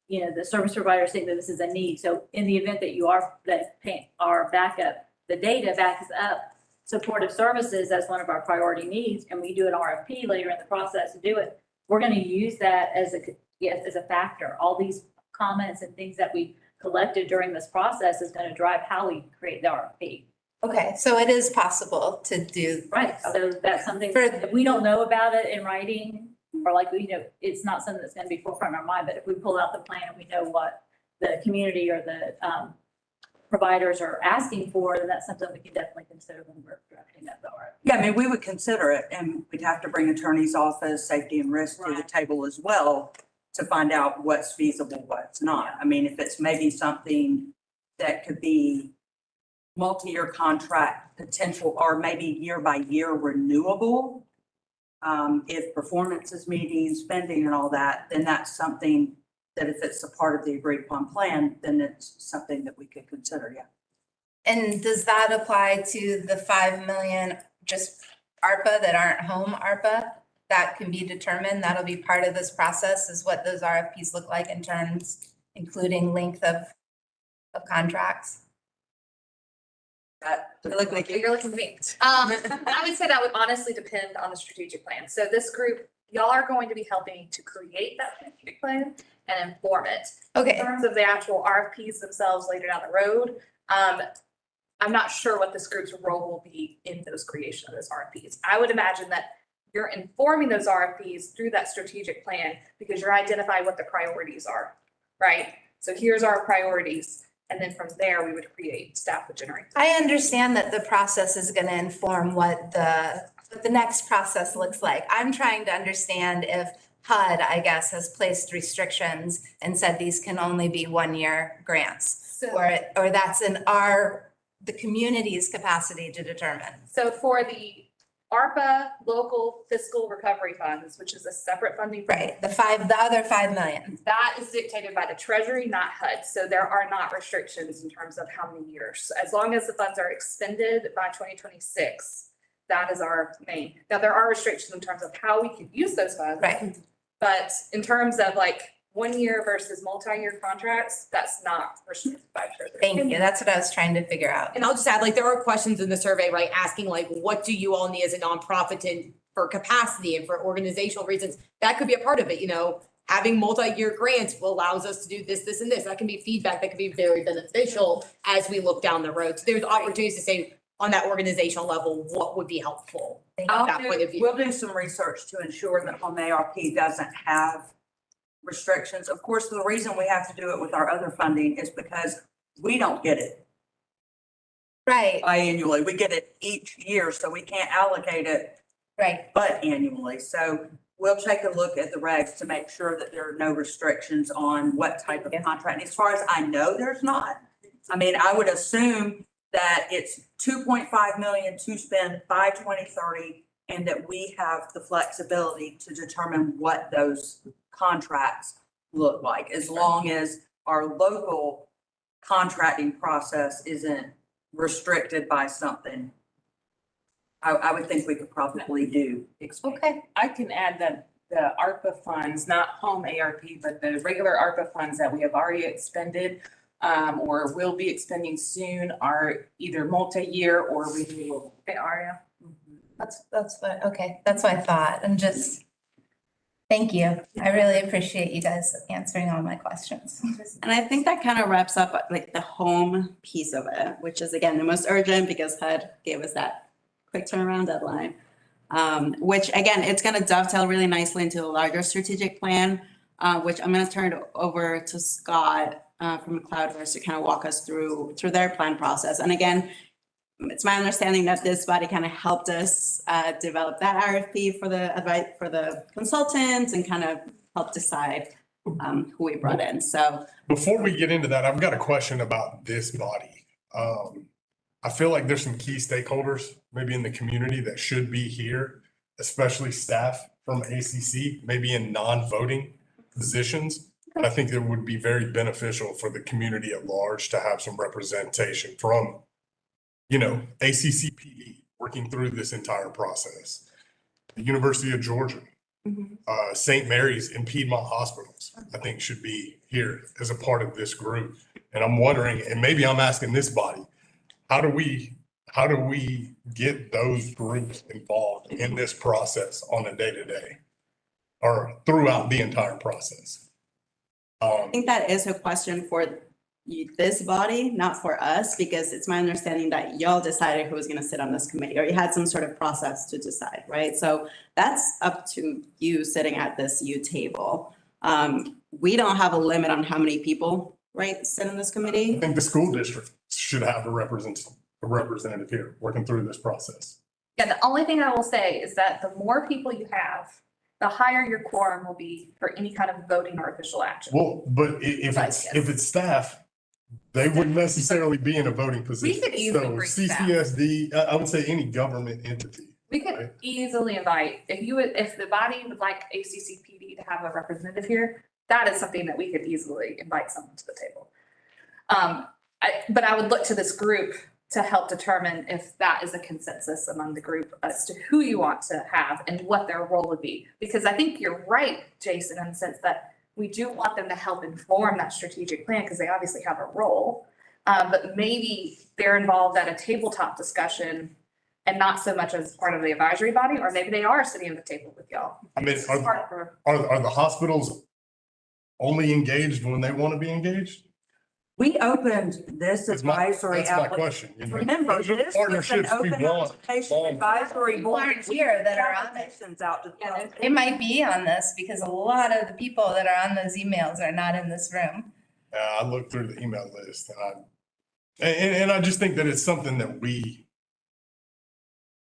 you know, the service provider saying that this is a need. So in the event that you are, that our backup, the data backs up supportive services as one of our priority needs, and we do an RFP later in the process to do it, we're going to use that as a factor. All these comments and things that we collected during this process is going to drive how we create the RFP. Okay, so it is possible to do. Right, so that's something, if we don't know about it in writing, or like, you know, it's not something that's going to be forefront of our mind, but if we pull out the plan and we know what the community or the providers are asking for, then that's something we can definitely consider when we're drafting that RFP. Yeah, I mean, we would consider it, and we'd have to bring attorney's office, safety and risk to the table as well to find out what's feasible, what's not. I mean, if it's maybe something that could be multi-year contract potential, or maybe year by year renewable, if performance is meeting, spending and all that, then that's something that if it's a part of the agreed upon plan, then it's something that we could consider, yeah. And does that apply to the 5 million just ARPA that aren't home ARPA? That can be determined, that'll be part of this process, is what those RFPs look like in terms, including length of contracts? You're looking at me. I would say that would honestly depend on the strategic plan. So this group, y'all are going to be helping to create that strategic plan and inform it. Okay. In terms of the actual RFPs themselves later down the road, I'm not sure what this group's role will be in those creation of those RFPs. I would imagine that you're informing those RFPs through that strategic plan because you're identifying what the priorities are, right? So here's our priorities. And then from there, we would create, staff would generate. I understand that the process is going to inform what the next process looks like. I'm trying to understand if HUD, I guess, has placed restrictions and said these can only be 1-year grants, or that's in the community's capacity to determine. So for the ARPA local fiscal recovery funds, which is a separate funding. Right, the other 5 million. That is dictated by the Treasury, not HUD. So there are not restrictions in terms of how many years. As long as the funds are expended by 2026, that is our main. Now, there are restrictions in terms of how we can use those funds. Right. But in terms of like 1 year versus multi-year contracts, that's not restricted by Treasury. Thank you. That's what I was trying to figure out. And I'll just add, like, there are questions in the survey, right, asking like, what do you all need as a nonprofit for capacity and for organizational reasons? That could be a part of it, you know, having multi-year grants allows us to do this, this, and this. That can be feedback that can be very beneficial as we look down the road. So there's opportunities to say on that organizational level, what would be helpful at that point of view. We'll do some research to ensure that Home ARP doesn't have restrictions. Of course, the reason we have to do it with our other funding is because we don't get it. Right. Biannually, we get it each year, so we can't allocate it. Right. But annually, so we'll take a look at the regs to make sure that there are no restrictions on what type of contract. And as far as I know, there's not. I mean, I would assume that it's 2.5 million to spend by 2030, and that we have the flexibility to determine what those contracts look like, as long as our local contracting process isn't restricted by something. I would think we could probably do. Okay. I can add that the ARPA funds, not home ARP, but the regular ARPA funds that we have already expended or will be expending soon are either multi-year or renewable. They are, yeah. That's what, okay, that's what I thought. And just, thank you. I really appreciate you guys answering all my questions. And I think that kind of wraps up like the home piece of it, which is again, the most urgent because HUD gave us that quick turnaround deadline. which again, it's gonna dovetail really nicely into the larger strategic plan, which I'm gonna turn it over to Scott from Cloudverse to kind of walk us through their plan process. And again, it's my understanding that this body kind of helped us develop that RFP for the advice for the consultants and kind of help decide who we brought in. So before we get into that, I've got a question about this body. I feel like there's some key stakeholders maybe in the community that should be here, especially staff from ACC, maybe in non-voting positions. And I think it would be very beneficial for the community at large to have some representation from, you know, ACCPE working through this entire process. The University of Georgia, St. Mary's and Piedmont Hospitals, I think should be here as a part of this group. And I'm wondering, and maybe I'm asking this body, how do we get those groups involved in this process on a day-to-day or throughout the entire process? I think that is a question for this body, not for us, because it's my understanding that y'all decided who was going to sit on this committee, or you had some sort of process to decide, right? So that's up to you sitting at this U table. We don't have a limit on how many people, right, sit in this committee. I think the school district should have a representative here working through this process. Yeah, the only thing I will say is that the more people you have, the higher your quorum will be for any kind of voting or official action. Well, but if it's staff, they wouldn't necessarily be in a voting position. We could easily So bring staff. CCSD, I would say any government entity. We could easily invite, if the body would like ACCPD to have a representative here, that is something that we could easily invite someone to the table. But I would look to this group to help determine if that is a consensus among the group as to who you want to have and what their role would be. Because I think you're right, Jason, in the sense that we do want them to help inform that strategic plan because they obviously have a role. But maybe they're involved at a tabletop discussion and not so much as part of the advisory body, or maybe they are sitting at the table with y'all. I mean, are the hospitals only engaged when they want to be engaged? We opened this advisory. That's my question. You know? Remember, this was an Partnerships we open want. application advisory board. Aren't here that are on it. Out to the public. It might be on this because a lot of the people that are on those emails are not in this room. I looked through the email list and I just think that it's something that we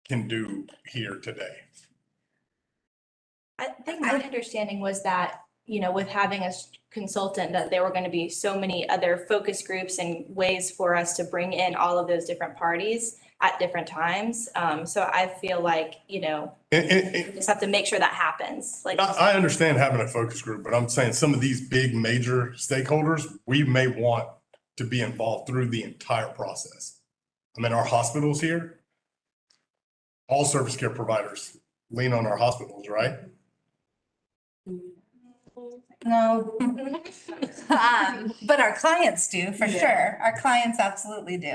can do here today. I think my understanding was that, you know, with having a consultant, that there were going to be so many other focus groups and ways for us to bring in all of those different parties at different times. So I feel like, you know, we just have to make sure that happens. Like, I understand having a focus group, but I'm saying some of these big major stakeholders, we may want to be involved through the entire process. I mean, our hospitals here, all service care providers lean on our hospitals, right? No. But our clients do, for sure. Our clients absolutely do.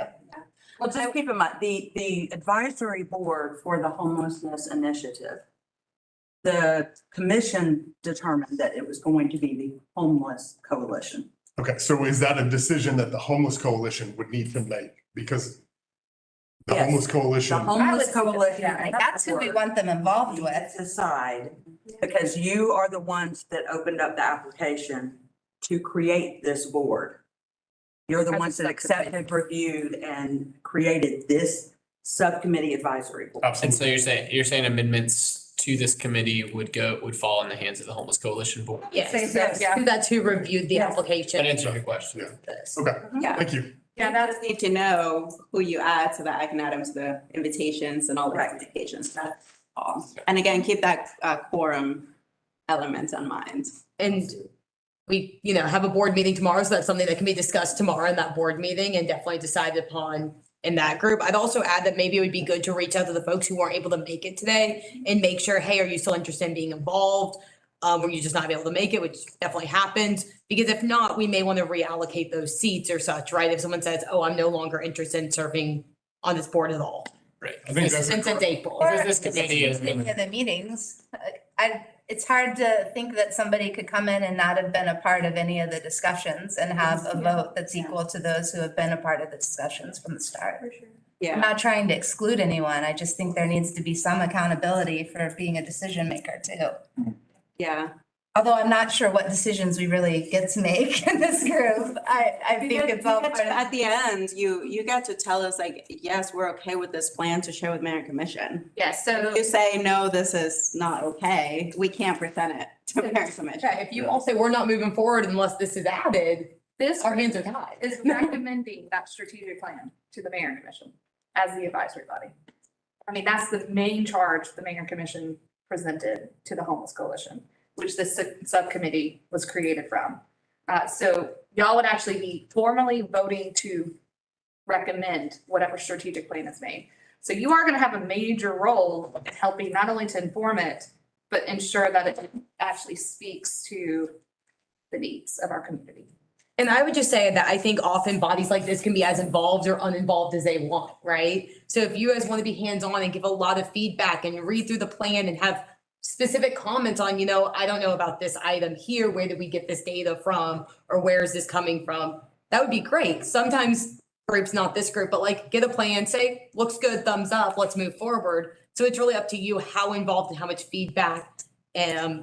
Well, just keep in mind, the advisory board for the homelessness initiative, the commission determined that it was going to be the homeless coalition. Okay, so is that a decision that the homeless coalition would need to make? Because the Yes. homeless coalition. The homeless coalition. Yeah, that's who we want them involved with. Decide, because you are the ones that opened up the application to create this board. You're the ones that accepted, reviewed, and created this subcommittee advisory board. And so you're saying amendments to this committee would fall in the hands of the homeless coalition board? Yes, Yeah. that's who reviewed the application. That answers your question. Okay, Yeah. thank you. Yeah, I just need to know who you add so that I can add them to the invitations and all the applications. That's all. And again, keep that quorum element in mind. And we, you know, have a board meeting tomorrow, so that's something that can be discussed tomorrow in that board meeting and definitely decided upon in that group. I'd also add that maybe it would be good to reach out to the folks who weren't able to make it today and make sure, hey, are you still interested in being involved? Were you just not able to make it, which definitely happens? Because if not, we may want to reallocate those seats or such, right? If someone says, oh, I'm no longer interested in serving on this board at all. Right. I think that's Since April. Or This committee is. any of the meetings. It's hard to think that somebody could come in and not have been a part of any of the discussions and have a vote that's equal to those who have been a part of the discussions from the start. Yeah. I'm not trying to exclude anyone. I just think there needs to be some accountability for being a decision maker too. Yeah. Although I'm not sure what decisions we really get to make in this group. I think it's all part of. At the end, you get to tell us like, yes, we're okay with this plan to share with mayor and commission. Yes, If so. you say, no, this is not okay, we can't present it to mayor and commission. Yeah, if you all say we're not moving forward unless this is added, This our hands are tied. is recommending that strategic plan to the mayor and commission as the advisory body. I mean, that's the main charge the mayor and commission presented to the homeless coalition, which this subcommittee was created from. So y'all would actually be formally voting to recommend whatever strategic plan is made. So you are gonna have a major role in helping not only to inform it, but ensure that it actually speaks to the needs of our community. And I would just say that I think often bodies like this can be as involved or uninvolved as they want, right? So if you guys want to be hands-on and give a lot of feedback and read through the plan and have specific comments on, I don't know about this item here, where did we get this data from? Or where is this coming from? That would be great. Sometimes groups, not this group, but like get a plan, say, looks good, thumbs up, let's move forward. So it's really up to you how involved and how much feedback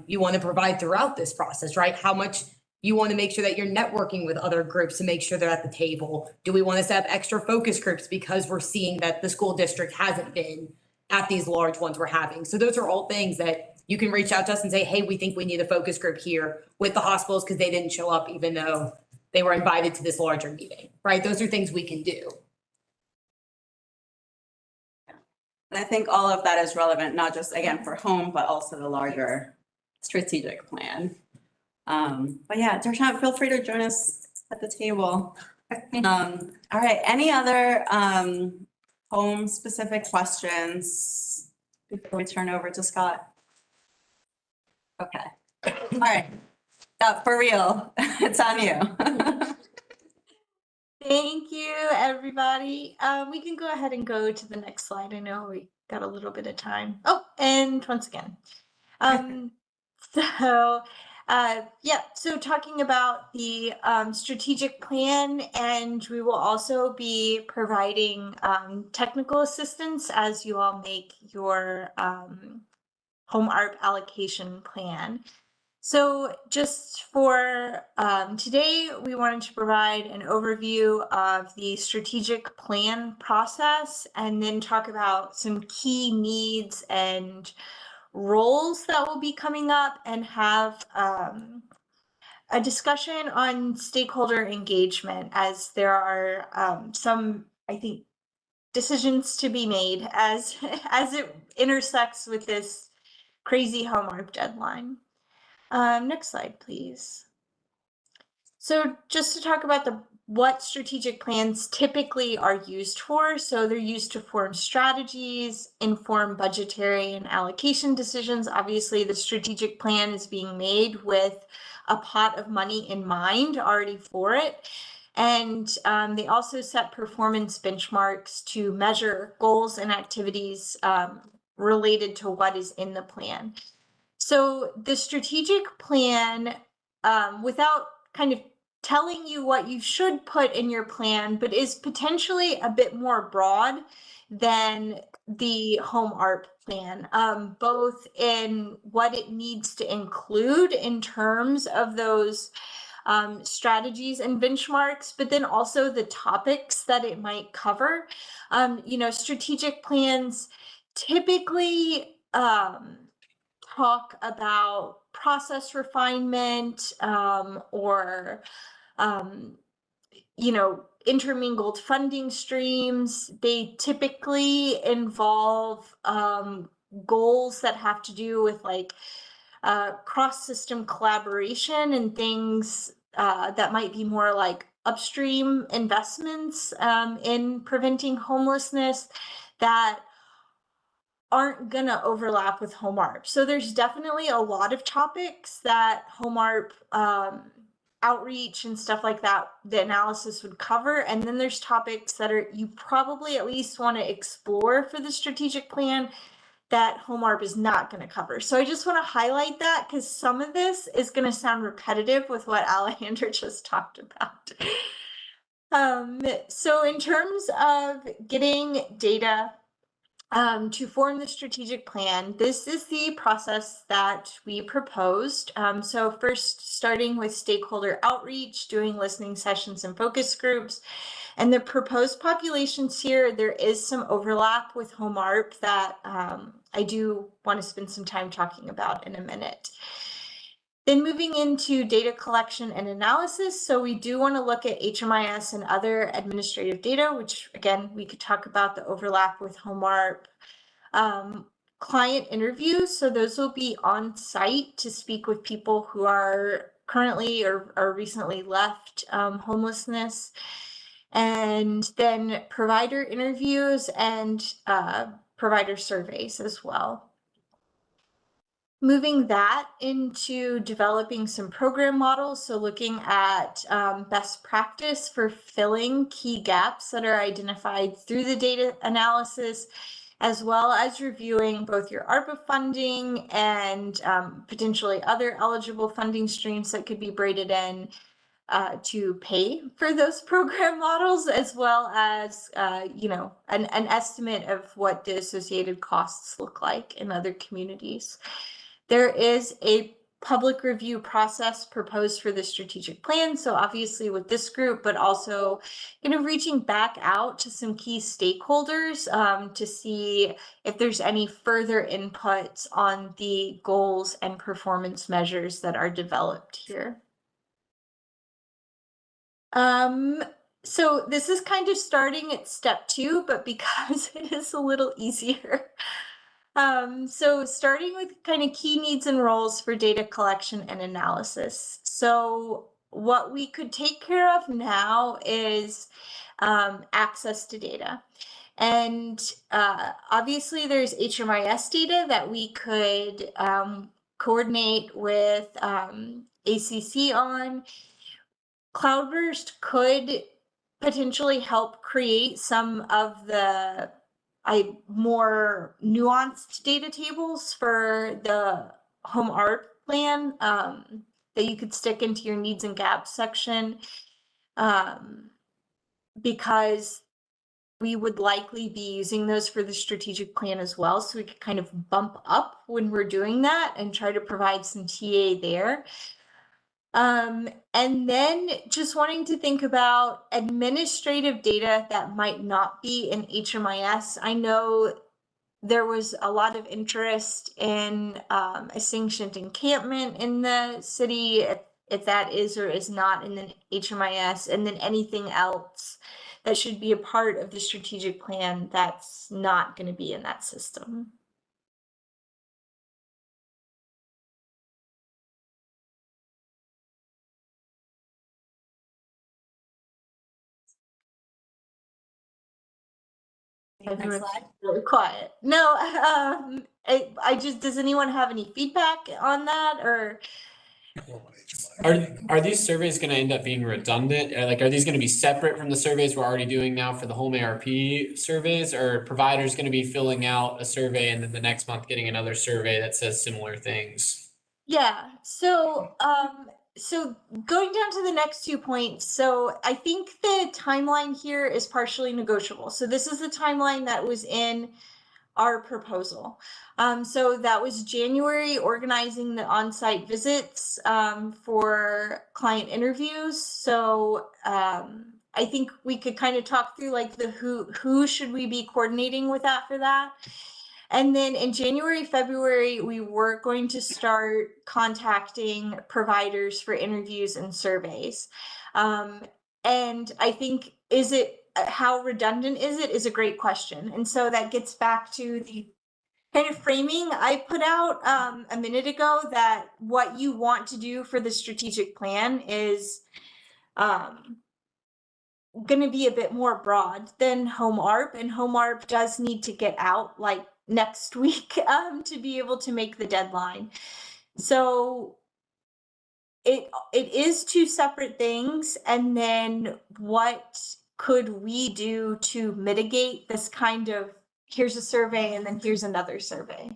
you want to provide throughout this process, right? How much you want to make sure that you're networking with other groups to make sure they're at the table. Do we want to set up extra focus groups because we're seeing that the school district hasn't been at these large ones we're having? So those are all things that you can reach out to us and say, hey, we think we need a focus group here with the hospitals because they didn't show up even though they were invited to this larger meeting, right? Those are things we can do. And I think all of that is relevant, not just again for home, but also the larger strategic plan. But yeah, Darshant, feel free to join us at the table. All right, any other home specific questions before we turn over to Scott? Okay, all right, for real, it's on you. Thank you, everybody. We can go ahead and go to the next slide. I know we got a little bit of time. Oh, and once again. So talking about the strategic plan, and we will also be providing technical assistance as you all make your home ARP allocation plan. So just for today, we wanted to provide an overview of the strategic plan process and then talk about some key needs and roles that will be coming up and have a discussion on stakeholder engagement, as there are some, I think, decisions to be made as it intersects with this crazy home ARP deadline. Next slide, please. So just to talk about what strategic plans typically are used for. So they're used to form strategies, inform budgetary and allocation decisions. Obviously, the strategic plan is being made with a pot of money in mind already for it. And they also set performance benchmarks to measure goals and activities related to what is in the plan. So the strategic plan, without kind of telling you what you should put in your plan, but is potentially a bit more broad than the home ARP plan, both in what it needs to include in terms of those strategies and benchmarks, but then also the topics that it might cover. Strategic plans typically talk about process refinement or intermingled funding streams. They typically involve goals that have to do with like cross-system collaboration and things that might be more like upstream investments in preventing homelessness that aren't gonna overlap with home ARP. So there's definitely a lot of topics that home ARP outreach and stuff like that, the analysis would cover. And then there's topics that you probably at least want to explore for the strategic plan that home ARP is not going to cover. So I just want to highlight that because some of this is going to sound repetitive with what Alejandra just talked about. So in terms of getting data to form the strategic plan, this is the process that we proposed. So first, starting with stakeholder outreach, doing listening sessions and focus groups. And the proposed populations here, there is some overlap with Home ARP that I do want to spend some time talking about in a minute. Then moving into data collection and analysis. So we do want to look at HMIS and other administrative data, which again, we could talk about the overlap with Home ARP. Client interviews. So those will be on site to speak with people who are currently or recently left homelessness. And then provider interviews and provider surveys as well. Moving that into developing some program models, so looking at best practice for filling key gaps that are identified through the data analysis, as well as reviewing both your ARPA funding and potentially other eligible funding streams that could be braided in to pay for those program models, as well as you know, an estimate of what the associated costs look like in other communities. There is a public review process proposed for the strategic plan. So obviously with this group, but also kind of reaching back out to some key stakeholders to see if there's any further inputs on the goals and performance measures that are developed here. So this is kind of starting at step 2, but because it is a little easier. So starting with kind of key needs and roles for data collection and analysis. So what we could take care of now is access to data. And obviously there's HMIS data that we could coordinate with ACC on. Cloudburst could potentially help create some of the more nuanced data tables for the Home ARP plan that you could stick into your needs and gaps section because we would likely be using those for the strategic plan as well. So we could kind of bump up when we're doing that and try to provide some TA there. And then just wanting to think about administrative data that might not be in HMIS. I know there was a lot of interest in a sanctioned encampment in the city, if that is or is not in the HMIS, and then anything else that should be a part of the strategic plan that's not going to be in that system. Everyone's really quiet. No, I just, does anyone have any feedback on that or? Are these surveys going to end up being redundant? Like, are these going to be separate from the surveys we're already doing now for the home ARP surveys, or are providers going to be filling out a survey and then the next month getting another survey that says similar things? Yeah, so so going down to the next 2 points, so I think the timeline here is partially negotiable. So this is the timeline that was in our proposal. So that was January, organizing the on-site visits for client interviews. So I think we could kind of talk through like the who should we be coordinating with that for that. And then in January, February, we were going to start contacting providers for interviews and surveys. And I think, how redundant is a great question. And so that gets back to the kind of framing I put out a minute ago, that what you want to do for the strategic plan is going to be a bit more broad than Home ARP, and Home ARP does need to get out like next week to be able to make the deadline. So it is 2 separate things. And then what could we do to mitigate this kind of, here's a survey and then here's another survey?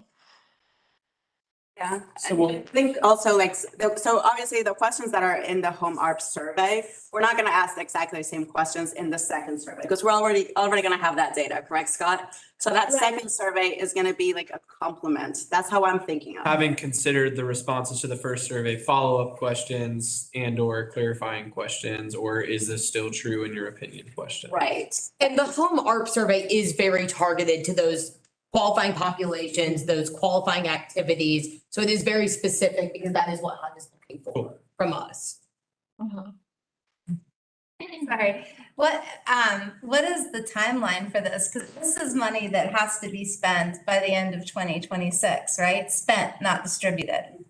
Yeah, So and we'll- I think also like, so obviously the questions that are in the home ARP survey, we're not gonna ask exactly the same questions in the second survey, because we're already gonna have that data, correct, Scott? So that second survey is gonna be like a complement. That's how I'm thinking of it. Having considered the responses to the first survey, follow-up questions and or clarifying questions, or is this still true in your opinion question? Right. And the home ARP survey is very targeted to those qualifying populations, those qualifying activities. So it is very specific because that is what HUD is looking for from us. Sorry, what is the timeline for this? Because this is money that has to be spent by the end of 2026, right? Spent, not distributed.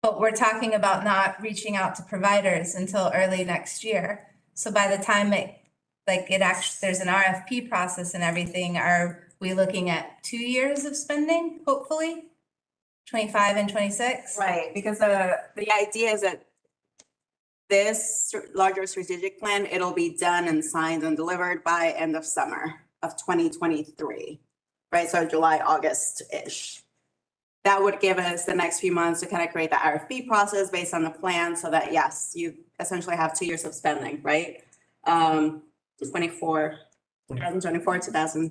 But we're talking about not reaching out to providers until early next year. So by the time there's an RFP process and everything, are we looking at 2 years of spending, hopefully? 25 and 26? Right, because the idea is that this larger strategic plan, it'll be done and signed and delivered by end of summer of 2023, right? So July, August-ish. That would give us the next few months to kind of create the RFP process based on the plan so that, yes, you essentially have 2 years of spending, right? 2024, 2026.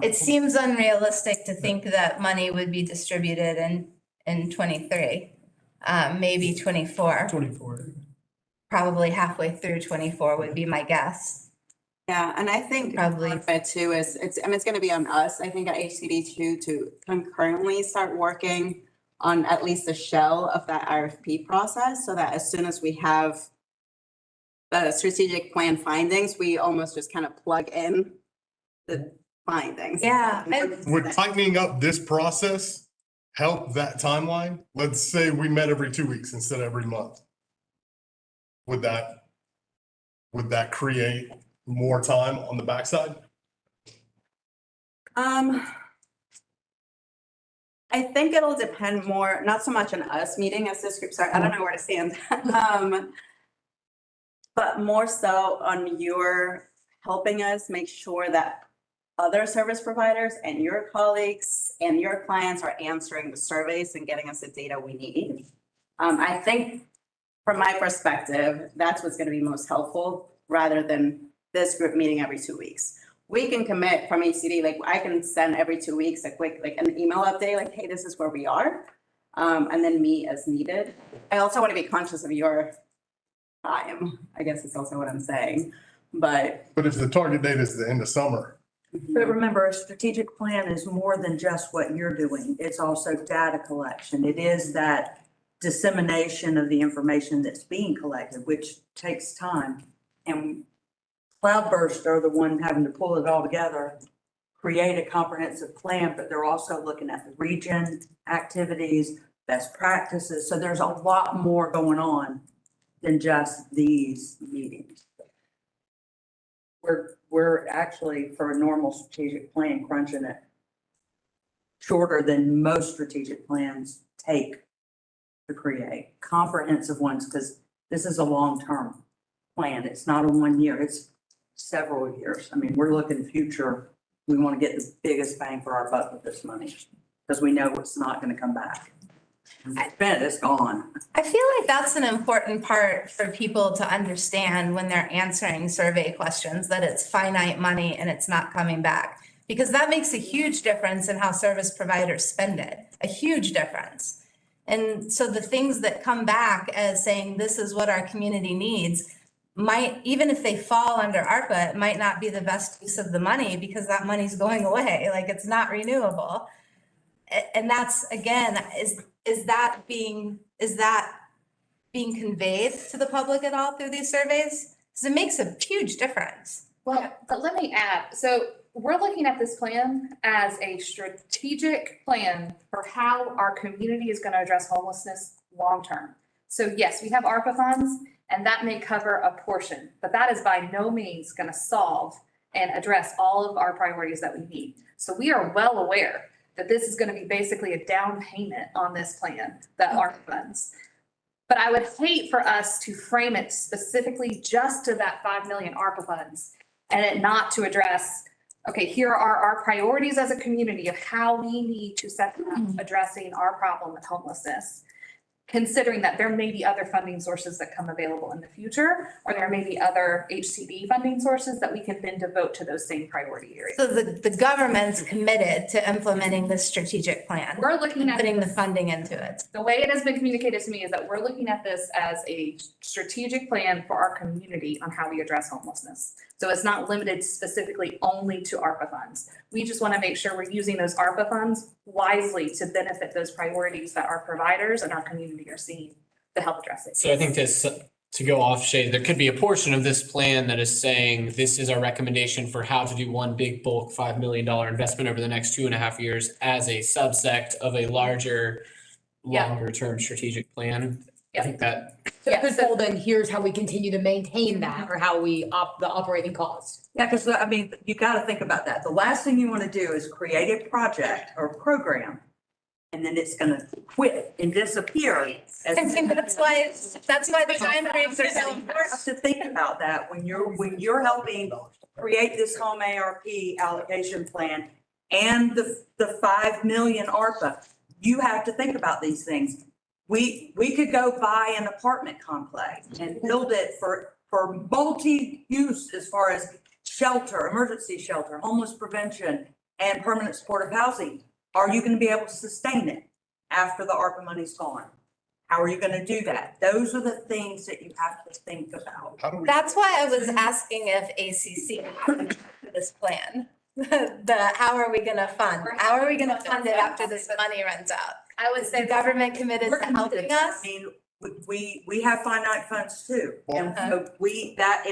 It seems unrealistic to think that money would be distributed in 23, maybe 24. 24. Probably halfway through 24 would be my guess. Yeah, and I think Probably. part of it too is, it's gonna be on us, I think at HCD too, to concurrently start working on at least the shell of that RFP process, so that as soon as we have the strategic plan findings, we almost just kind of plug in the findings. Yeah. Would tightening up this process help that timeline? Let's say we met every 2 weeks instead of every month. Would that create more time on the backside? I think it'll depend more, not so much on us meeting as this group, sorry, I don't know where to stand. But more so on your helping us make sure that other service providers and your colleagues and your clients are answering the surveys and getting us the data we need. I think from my perspective, that's what's gonna be most helpful rather than this group meeting every 2 weeks. We can commit from HCD, like I can send every 2 weeks a quick, like an email update, like, hey, this is where we are. And then meet as needed. I also want to be conscious of your time, I guess is also what I'm saying, but. But if the target date is the end of summer, But remember, a strategic plan is more than just what you're doing. It's also data collection. It is that dissemination of the information that's being collected, which takes time. And Cloudburst are the one having to pull it all together, create a comprehensive plan, but they're also looking at the region, activities, best practices. So there's a lot more going on than just these meetings. We're actually, for a normal strategic plan, crunching it shorter than most strategic plans take to create comprehensive ones, because this is a long-term plan. It's not a 1 year, it's several years. I mean, we're looking future. We want to get the biggest bang for our buck with this money, because we know it's not going to come back. It's gone. I feel like that's an important part for people to understand when they're answering survey questions, that it's finite money and it's not coming back. Because that makes a huge difference in how service providers spend it, a huge difference. And so the things that come back as saying, this is what our community needs, might, even if they fall under ARPA, it might not be the best use of the money because that money's going away, like it's not renewable. And that's, again, is that being conveyed to the public at all through these surveys? Because it makes a huge difference. Well, but let me add, so we're looking at this plan as a strategic plan for how our community is going to address homelessness long-term. So yes, we have ARPA funds and that may cover a portion, but that is by no means going to solve and address all of our priorities that we need. So we are well aware that this is going to be basically a down payment on this plan, the ARPA funds. But I would hate for us to frame it specifically just to that 5 million ARPA funds and it not to address okay, here are our priorities as a community of how we need to set about addressing our problem with homelessness. Considering that there may be other funding sources that come available in the future, or there may be other HCD funding sources that we can then devote to those same priority areas. So the government's committed to implementing this strategic plan. We're looking at putting the funding into it. The way it has been communicated to me is that we're looking at this as a strategic plan for our community on how we address homelessness. So it's not limited specifically only to ARPA funds. We just want to make sure we're using those ARPA funds wisely to benefit those priorities that our providers and our community are seeing to help address it. So I think to go off shade, there could be a portion of this plan that is saying this is our recommendation for how to do one big bulk $5 million investment over the next 2.5 years as a subsect of a larger, longer term strategic plan. I think that. So it could fold in, here's how we continue to maintain that, or how we the operating cost. Yeah, because I mean, you got to think about that. The last thing you want to do is create a project or program, and then it's going to quit and disappear. I think that's why the time frames are so important. To think about that when you're helping create this home ARP allocation plan and the 5 million ARPA, you have to think about these things. We could go buy an apartment complex and build it for multi-use as far as shelter, emergency shelter, homeless prevention, and permanent supportive housing. Are you going to be able to sustain it after the ARPA money's gone? How are you going to do that? Those are the things that you have to think about. That's why I was asking if ACC for this plan. How are we going to fund? How are we going to fund it after this money runs out? I would say government committed to helping us. I mean, we have finite funds too. And so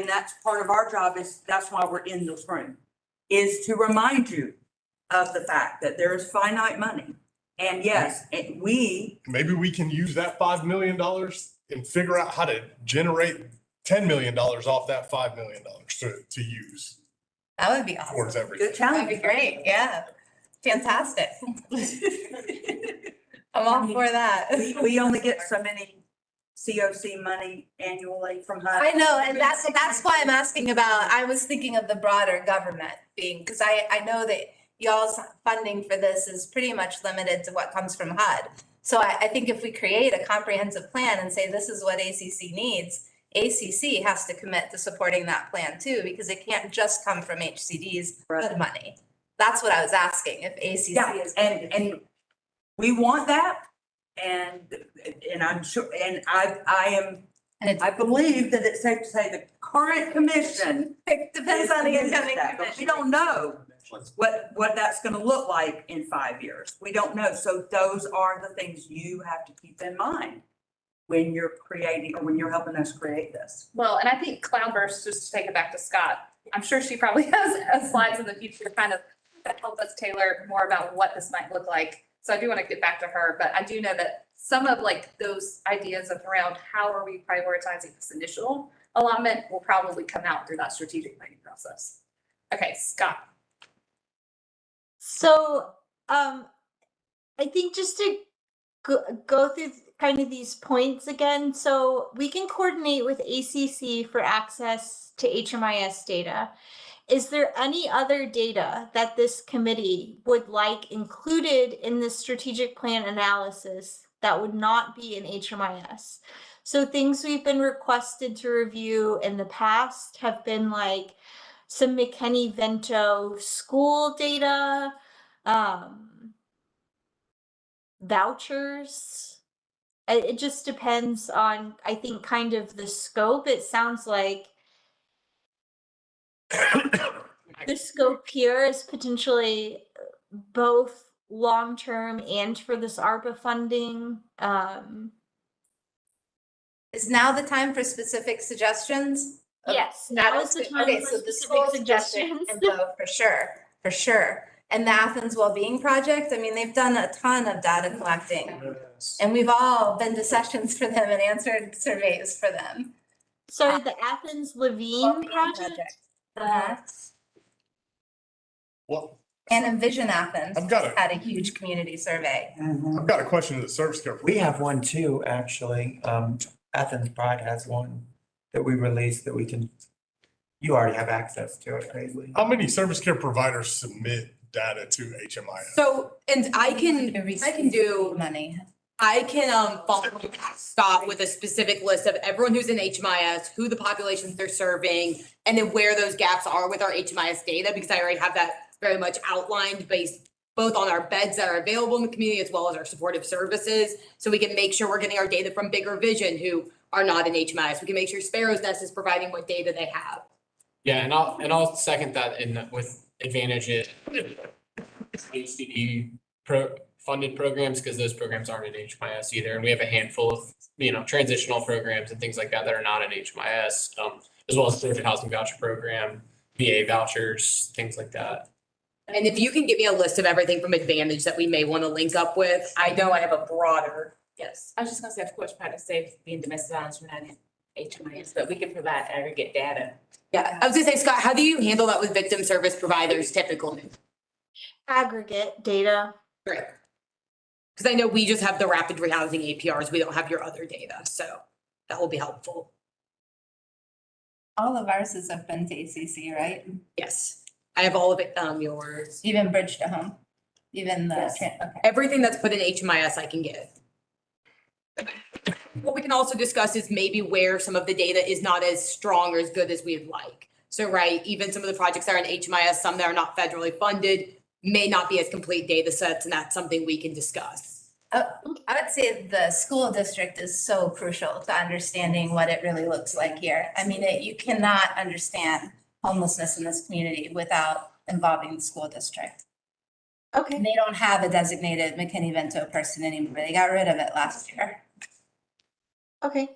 that's part of our job that's why we're in this room, is to remind you of the fact that there is finite money. And yes, maybe we can use that $5 million and figure out how to generate $10 million off that $5 million to use. That would be awesome. Towards everything. Good challenge. That'd be great. Yeah. Fantastic. I'm all for that. We only get so many COC money annually from HUD. I know, and that's why I'm asking about, I was thinking of the broader government being, because I know that y'all's funding for this is pretty much limited to what comes from HUD. So I think if we create a comprehensive plan and say this is what ACC needs, ACC has to commit to supporting that plan too, because it can't just come from HCD's HUD money. That's what I was asking, if ACC is. And we want that, and I'm sure, and I believe that it's safe to say the current commission. It depends on the incoming commission. We don't know what that's going to look like in 5 years. We don't know. So those are the things you have to keep in mind when you're creating or when you're helping us create this. Well, and I think Cloudburst, just to take it back to Scott, I'm sure she probably has slides in the future kind of that help us tailor more about what this might look like. So I do want to get back to her, but I do know that some of like those ideas of around how are we prioritizing this initial allotment will probably come out through that strategic planning process. Okay, Scott. So, I think just to go through kind of these points again, so we can coordinate with ACC for access to HMIS data. Is there any other data that this committee would like included in the strategic plan analysis that would not be in HMIS? So things we've been requested to review in the past have been like some McKinney-Vento school data, vouchers. It just depends on, I think, kind of the scope. It sounds like the scope here is potentially both long-term and for this ARPA funding. Is now the time for specific suggestions? Yes, now is the time Okay, for so the specific school suggestions. info for sure. And the Athens Wellbeing Project, I mean, they've done a ton of data collecting. And we've all been to sessions for them and answered surveys for them. Sorry, the Athens Levine project? Well, and Envision Athens I've got had a huge community survey. I've got a question to the service care. We have one too, actually. Athens Pride has one that we released that we can You already have access to it, right? How many service care providers submit data to HMIS? So, and I can do, Money. I can, follow Scott with a specific list of everyone who's in HMIS, who the populations they're serving, and then where those gaps are with our HMIS data, because I already have that very much outlined based both on our beds that are available in the community as well as our supportive services. So we can make sure we're getting our data from Bigger Vision, who are not in HMIS. We can make sure Sparrow's Nest is providing what data they have. Yeah, and I'll second that with advantages. HCD funded programs, because those programs aren't in HMIS either. And we have a handful of, transitional programs and things like that are not in HMIS, as well as the Social Housing Voucher Program, VA vouchers, things like that. And if you can give me a list of everything from Advantage that we may want to link up with, I know I have a broader, yes. I was just gonna say, of course, Project Safe being domestic violence, we're not in HMIS, but we can provide aggregate data. Yeah, I was gonna say, Scott, how do you handle that with victim service providers typically? Aggregate data. Right. Because I know we just have the rapid rehousing APRs. We don't have your other data, so that will be helpful. All of ours is open to ACC, right? Yes, I have all of it, yours. Even Bridge to Home, even the, Yes. okay. Everything that's put in HMIS I can get. What we can also discuss is maybe where some of the data is not as strong or as good as we'd like. So, right, even some of the projects that are in HMIS, some that are not federally funded, may not be as complete data sets, and that's something we can discuss. I would say the school district is so crucial to understanding what it really looks like here. I mean, you cannot understand homelessness in this community without involving the school district. Okay. And they don't have a designated McKinney-Vento person anymore. They got rid of it last year. Okay.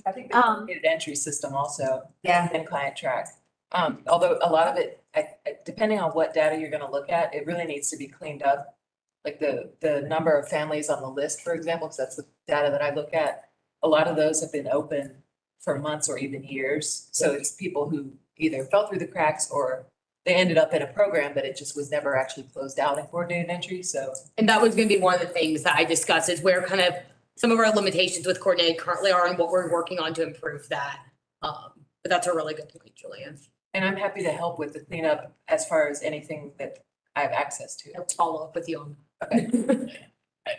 I think the coordinated entry system also. Yeah. And client track. Although a lot of it, depending on what data you're gonna look at, it really needs to be cleaned up. Like the number of families on the list, for example, because that's the data that I look at. A lot of those have been open for months or even years. So it's people who either fell through the cracks or they ended up in a program, but it just was never actually closed out in coordinated entry, so. And that was gonna be one of the things that I discussed is where kind of some of our limitations with coordinated currently are and what we're working on to improve that. But that's a really good point, Julian. And I'm happy to help with the cleanup as far as anything that I have access to. I'll follow up with you on. Okay.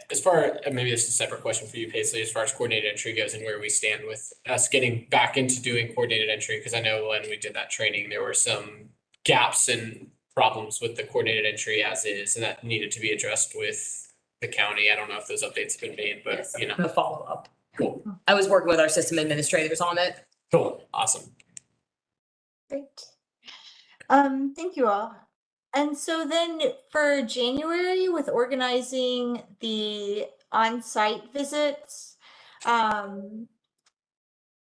As far, maybe this is a separate question for you, Paisley, as far as coordinated entry goes and where we stand with us getting back into doing coordinated entry, because I know when we did that training, there were some gaps and problems with the coordinated entry as is, and that needed to be addressed with the county. I don't know if those updates have been made, but The follow-up. Cool. I was working with our system administrators on it. Cool, awesome. Great. Thank you all. And so then for January, with organizing the on-site visits,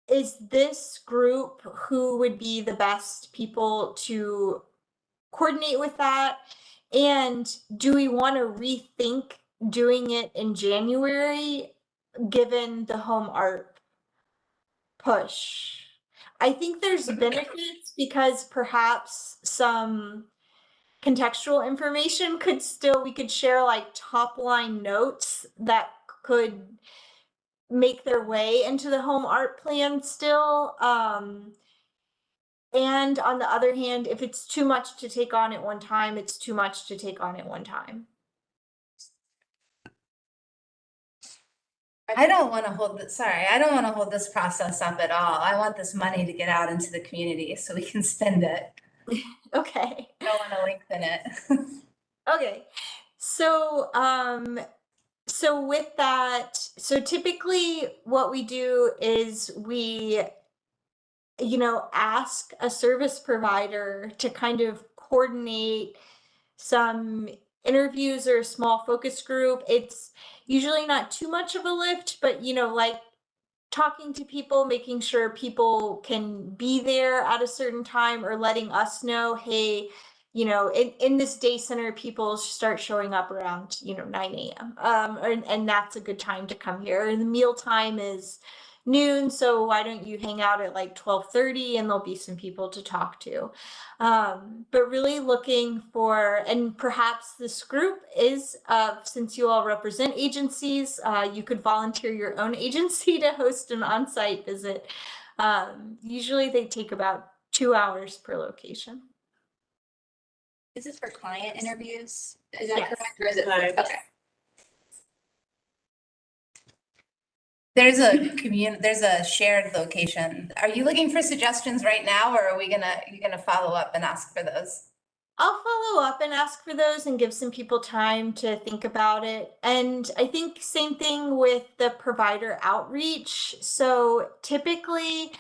is this group who would be the best people to coordinate with that? And do we want to rethink doing it in January, given the home art push? I think there's benefits because perhaps some contextual information we could share like top line notes that could make their way into the home art plan still. And on the other hand, if it's too much to take on at one time, it's too much to take on at one time. I don't want to hold this process up at all. I want this money to get out into the community so we can spend it. Okay. I don't want to lengthen it. Okay. So, so with that, so typically what we do is we, ask a service provider to kind of coordinate some interviews or a small focus group. It's usually not too much of a lift, but like talking to people, making sure people can be there at a certain time or letting us know, hey, in this day center, people start showing up around, 9 a.m. And that's a good time to come here. And the meal time is noon, so why don't you hang out at like 12:30 and there'll be some people to talk to. But really looking for, and perhaps this group is, since you all represent agencies, you could volunteer your own agency to host an on-site visit. Usually they take about 2 hours per location. Is this for client interviews? Is that Yes. correct? Or is it? No. Okay. There's a shared location. Are you looking for suggestions right now, or are you gonna follow up and ask for those? I'll follow up and ask for those and give some people time to think about it. And I think same thing with the provider outreach. So typically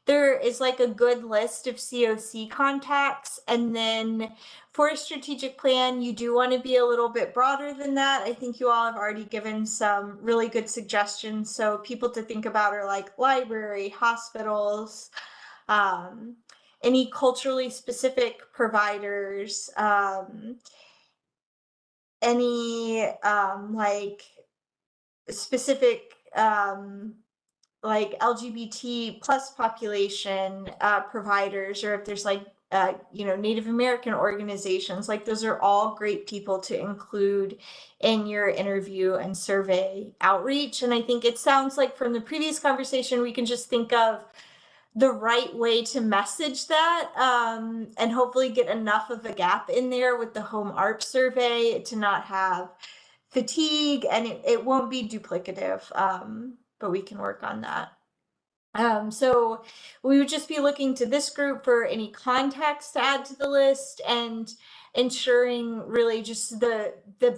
there is like a good list of COC contacts. And then for a strategic plan, you do want to be a little bit broader than that. I think you all have already given some really good suggestions. So people to think about are like library, hospitals, any culturally specific providers, any like specific like LGBT plus population providers, or if there's like Native American organizations, like those are all great people to include in your interview and survey outreach. And I think it sounds like from the previous conversation, we can just think of the right way to message that, and hopefully get enough of a gap in there with the home ARP survey to not have fatigue, and it won't be duplicative, but we can work on that. So we would just be looking to this group for any contacts to add to the list and ensuring really just the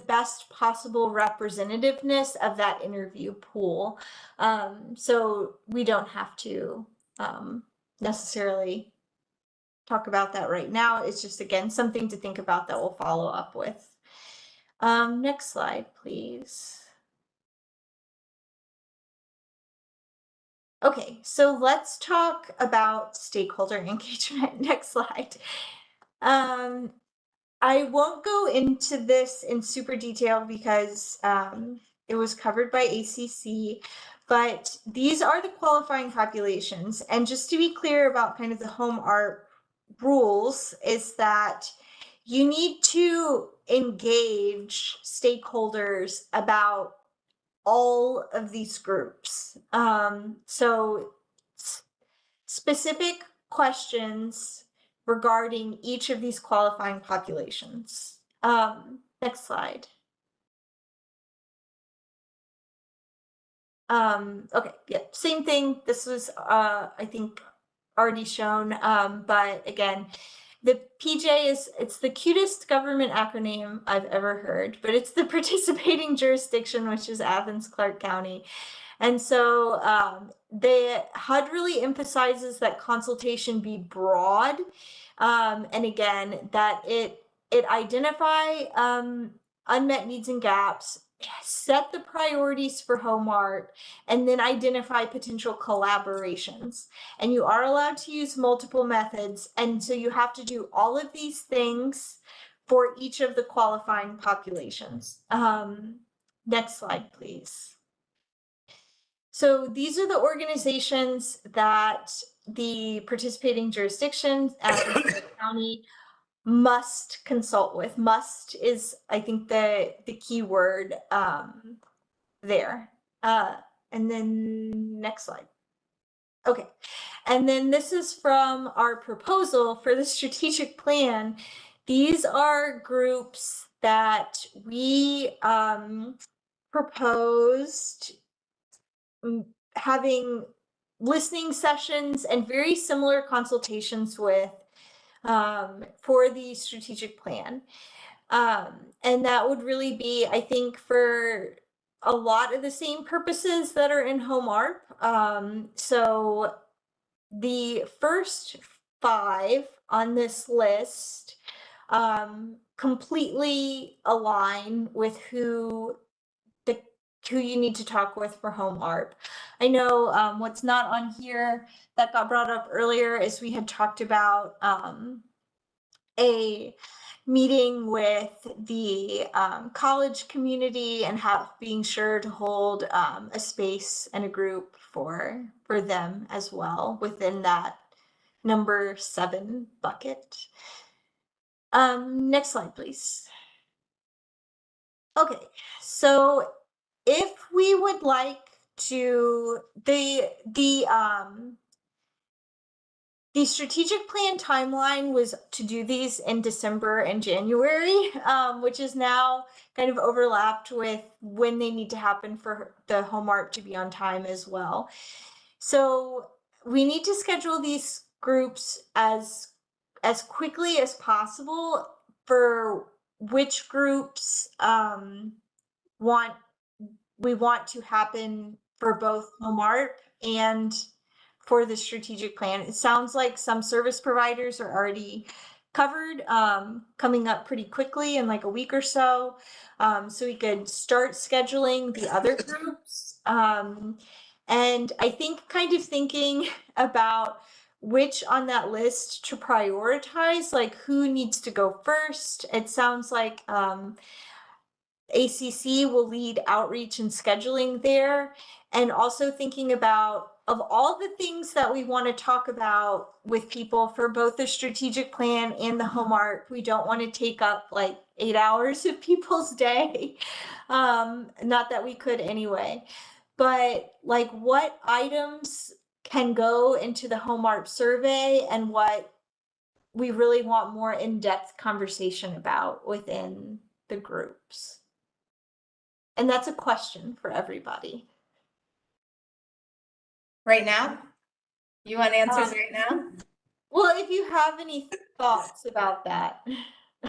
best possible representativeness of that interview pool. So we don't have to necessarily talk about that right now. It's just, again, something to think about that we'll follow up with. Next slide, please. Okay, so let's talk about stakeholder engagement. Next slide. I won't go into this in super detail because it was covered by ACC, but these are the qualifying populations. And just to be clear about kind of the home ARP rules is that you need to engage stakeholders about all of these groups. So specific questions regarding each of these qualifying populations. Next slide. Okay, yeah, same thing. This was, I think, already shown, but again, the PJ it's the cutest government acronym I've ever heard, but it's the participating jurisdiction, which is Athens-Clarke County. And so the HUD really emphasizes that consultation be broad, and again, that it identify unmet needs and gaps, set the priorities for home ARP, and then identify potential collaborations. And you are allowed to use multiple methods, and so you have to do all of these things for each of the qualifying populations. Next slide, please. So these are the organizations that the participating jurisdictions at the county must consult with. Must is, I think, the key word there. And then next slide. Okay, and then this is from our proposal for the strategic plan. These are groups that we proposed having listening sessions and very similar consultations with for the strategic plan. And that would really be, I think, for a lot of the same purposes that are in home ARP. So the first 5 on this list completely align with who you need to talk with for home ARP. I know what's not on here that got brought up earlier is we had talked about a meeting with the college community and being sure to hold a space and a group for them as well within that number 7 bucket. Next slide, please. Okay, so if we would like to, the strategic plan timeline was to do these in December and January, which is now kind of overlapped with when they need to happen for the home ARP to be on time as well. So we need to schedule these groups as quickly as possible for which groups we want to happen for both home ARP and for the strategic plan. It sounds like some service providers are already covered, coming up pretty quickly in like a week or so. So we could start scheduling the other groups. And I think kind of thinking about which on that list to prioritize, like who needs to go first. It sounds like ACC will lead outreach and scheduling there, and also thinking about, of all the things that we want to talk about with people for both the strategic plan and the home ARP, we don't want to take up like 8 hours of people's day. Not that we could anyway, but like what items can go into the home ARP survey and what we really want more in-depth conversation about within the groups. And that's a question for everybody. Right now? You want answers right now? Well, if you have any thoughts about that.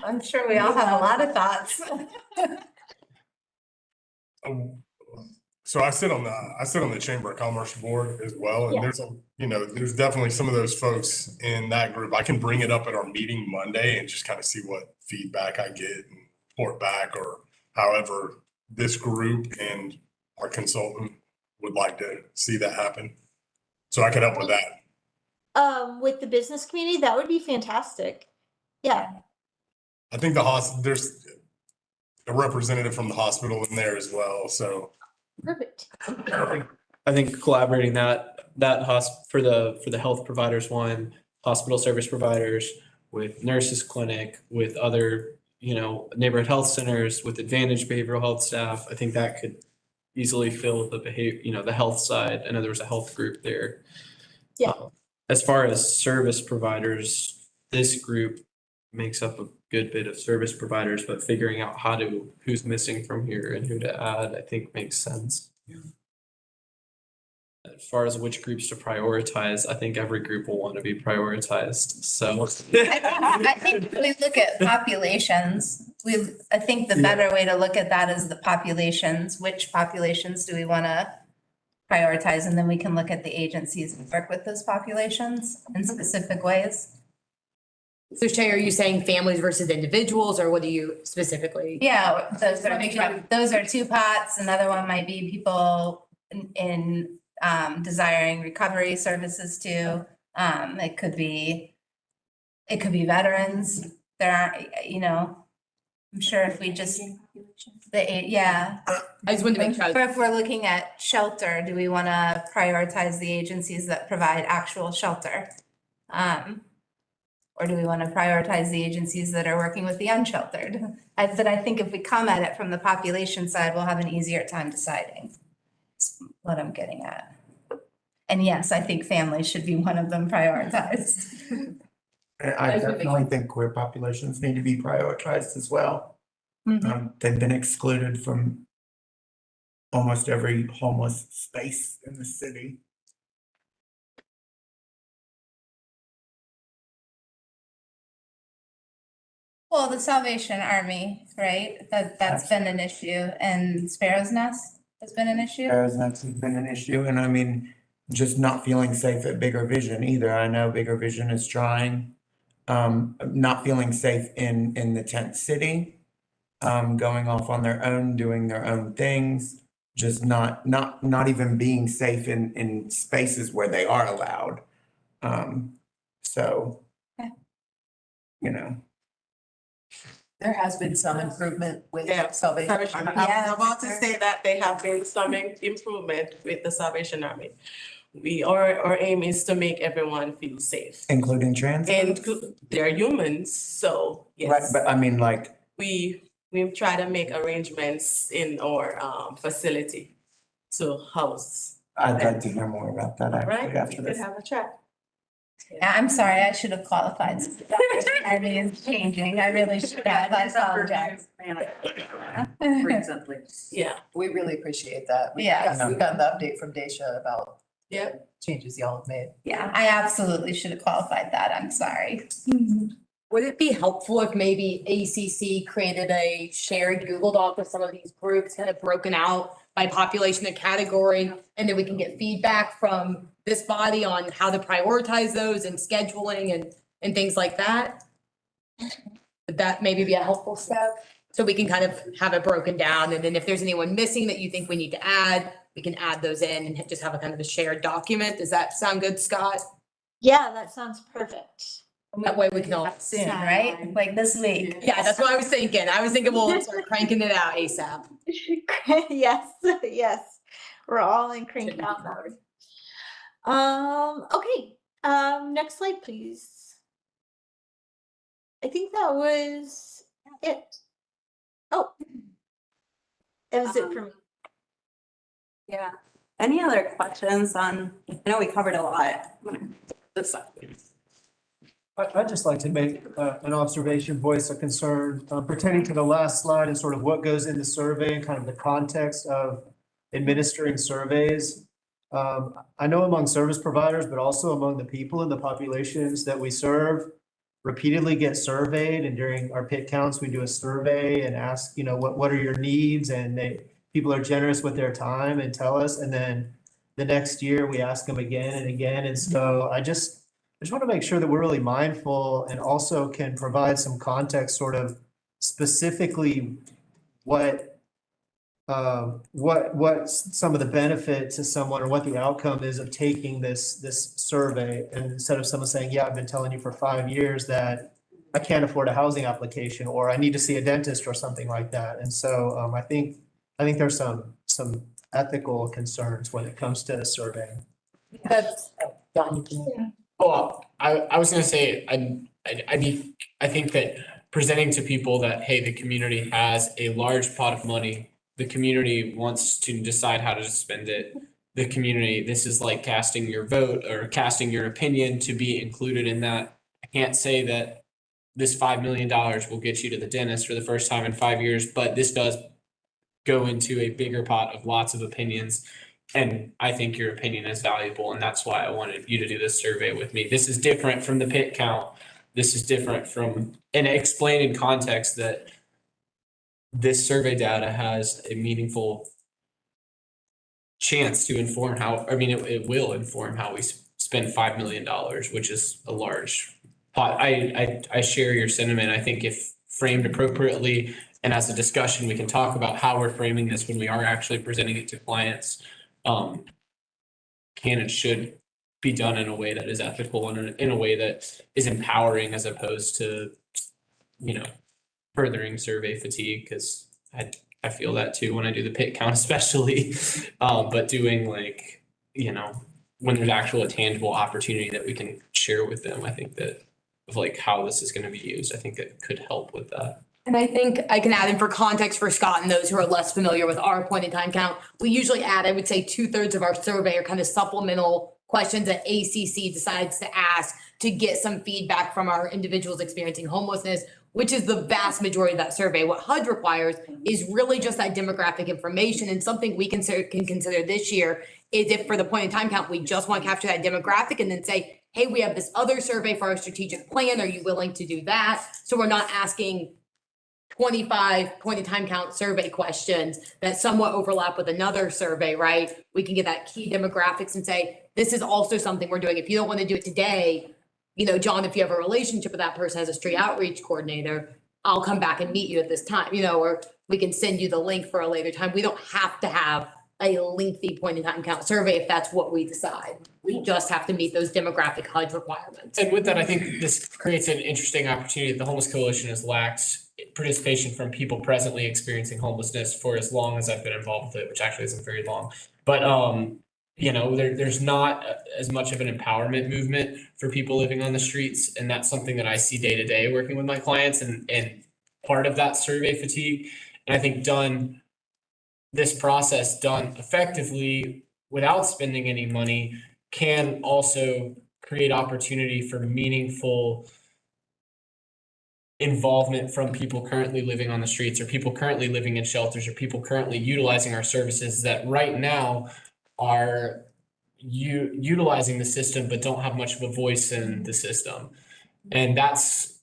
I'm sure we all have a lot of thoughts. So I sit on the Chamber of Commerce board as well, and there's definitely some of those folks in that group. I can bring it up at our meeting Monday and just kind of see what feedback I get and report back, or however this group and our consultant would like to see that happen. So I could help with that. With the business community, that would be fantastic. Yeah. I think there's a representative from the hospital in there as well, so. Perfect. I think collaborating for the health providers one, hospital service providers, with nurses clinic, with other, neighborhood health centers, with Advantage behavioral health staff, I think that could easily fill the the health side. I know there was a health group there. Yeah. As far as service providers, this group makes up a good bit of service providers, but figuring out who's missing from here and who to add, I think makes sense. As far as which groups to prioritize, I think every group will want to be prioritized, so. I think if we look at populations, I think the better way to look at that is the populations. Which populations do we want to prioritize? And then we can look at the agencies and work with those populations in specific ways. So Shay, are you saying families versus individuals, or what do you specifically? Yeah, those are two pots. Another one might be people in desiring recovery services too. It could be veterans. There are, I'm sure if we just, I just wanted to make sure. If we're looking at shelter, do we want to prioritize the agencies that provide actual shelter? Or do we want to prioritize the agencies that are working with the unsheltered? But I think if we come at it from the population side, we'll have an easier time deciding. That's what I'm getting at. And yes, I think families should be one of them prioritized. I definitely think queer populations need to be prioritized as well. They've been excluded from almost every homeless space in the city. Well, the Salvation Army, right? That's been an issue, and Sparrow's Nest has been an issue. Sparrow's Nest has been an issue, and I mean, just not feeling safe at Bigger Vision either. I know Bigger Vision is trying, not feeling safe in the tent city, going off on their own, doing their own things, just not even being safe in spaces where they are allowed. So, There has been some improvement with Salvation Army. I'm about to say that there have been some improvement with the Salvation Army. Our aim is to make everyone feel safe. Including trans? And they're humans, so yes. Right, but I mean, like. We try to make arrangements in our facility to house. I'd like to hear more about that actually Right, after we could this. have a chat. Yeah, I'm sorry, I should have qualified. I mean, it's changing. I really should have. I apologize. Yeah, we really appreciate that. Yes. We got the update from Daisha about Yeah. changes y'all have made. Yeah, I absolutely should have qualified that. I'm sorry. Would it be helpful if maybe ACC created a shared Google Doc with some of these groups kind of broken out by population and category? And then we can get feedback from this body on how to prioritize those and scheduling and things like that? Would that maybe be a helpful step? So we can kind of have it broken down, and then if there's anyone missing that you think we need to add, we can add those in and just have a kind of a shared document. Does that sound good, Scott? Yeah, that sounds perfect. That way we can all. Soon, right? Like this week. Yeah, that's what I was thinking. I was thinking we'll start cranking it out ASAP. Yes, yes. We're all in crank out mode. Okay. Next slide, please. I think that was it. Oh. That was it for me. Yeah. Any other questions on, I know we covered a lot. This side. I'd just like to make an observation, voice a concern pertaining to the last slide and sort of what goes into survey and kind of the context of administering surveys. I know among service providers, but also among the people in the populations that we serve, repeatedly get surveyed, and during our pit counts, we do a survey and ask, you know, what are your needs, and people are generous with their time and tell us, and then the next year we ask them again and again, and so I just want to make sure that we're really mindful and also can provide some context, sort of specifically what some of the benefit to someone or what the outcome is of taking this survey. And instead of someone saying, yeah, I've been telling you for 5 years that I can't afford a housing application, or I need to see a dentist or something like that. And so I think there's some ethical concerns when it comes to surveying. That's. Well, I was gonna say, I think that presenting to people that, hey, the community has a large pot of money, the community wants to decide how to spend it. The community, this is like casting your vote or casting your opinion to be included in that. I can't say that this $5 million will get you to the dentist for the first time in 5 years, but this does go into a bigger pot of lots of opinions. And I think your opinion is valuable, and that's why I wanted you to do this survey with me. This is different from the pit count. This is different from, and explain in context that this survey data has a meaningful chance to inform how, I mean, it will inform how we spend $5 million, which is a large pot. I share your sentiment. I think if framed appropriately and as a discussion, we can talk about how we're framing this when we are actually presenting it to clients. Can and should be done in a way that is ethical and in a way that is empowering, as opposed to, you know, furthering survey fatigue, because I feel that too when I do the pit count, especially. But doing, like, you know, when there's actual tangible opportunity that we can share with them, I think that of like how this is going to be used, I think it could help with that. And I think I can add in for context for Scott and those who are less familiar with our point in time count. We usually add, I would say 2/3 of our survey are kind of supplemental questions that ACC decides to ask to get some feedback from our individuals experiencing homelessness, which is the vast majority of that survey. What HUD requires is really just that demographic information, and something we can consider this year is if for the point in time count, we just want to capture that demographic and then say, hey, we have this other survey for our strategic plan. Are you willing to do that? So we're not asking 25 point in time count survey questions that somewhat overlap with another survey, right? We can get that key demographics and say, this is also something we're doing. If you don't want to do it today, you know, John, if you have a relationship with that person as a street outreach coordinator, I'll come back and meet you at this time, you know, or we can send you the link for a later time. We don't have to have a lengthy point in time count survey if that's what we decide. We just have to meet those demographic HUD requirements. And with that, I think this creates an interesting opportunity that the Homeless Coalition has lacked participation from people presently experiencing homelessness for as long as I've been involved with it, which actually isn't very long. But you know, there's not as much of an empowerment movement for people living on the streets, and that's something that I see day to day working with my clients, and part of that survey fatigue. And I think this process done effectively without spending any money can also create opportunity for meaningful involvement from people currently living on the streets or people currently living in shelters or people currently utilizing our services that right now are utilizing the system but don't have much of a voice in the system. And that's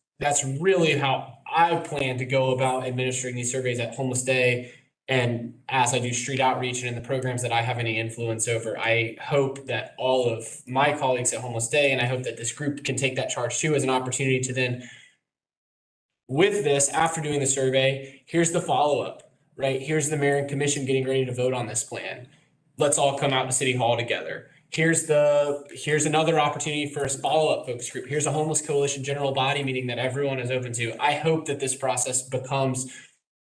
really how I plan to go about administering these surveys at Homeless Day. And as I do street outreach and in the programs that I have any influence over, I hope that all of my colleagues at Homeless Day, and I hope that this group can take that charge too as an opportunity to then, with this, after doing the survey, here's the follow-up, right? Here's the mayor and commission getting ready to vote on this plan. Let's all come out to City Hall together. Here's another opportunity for a follow-up focus group. Here's a homeless coalition general body meeting that everyone is open to. I hope that this process becomes,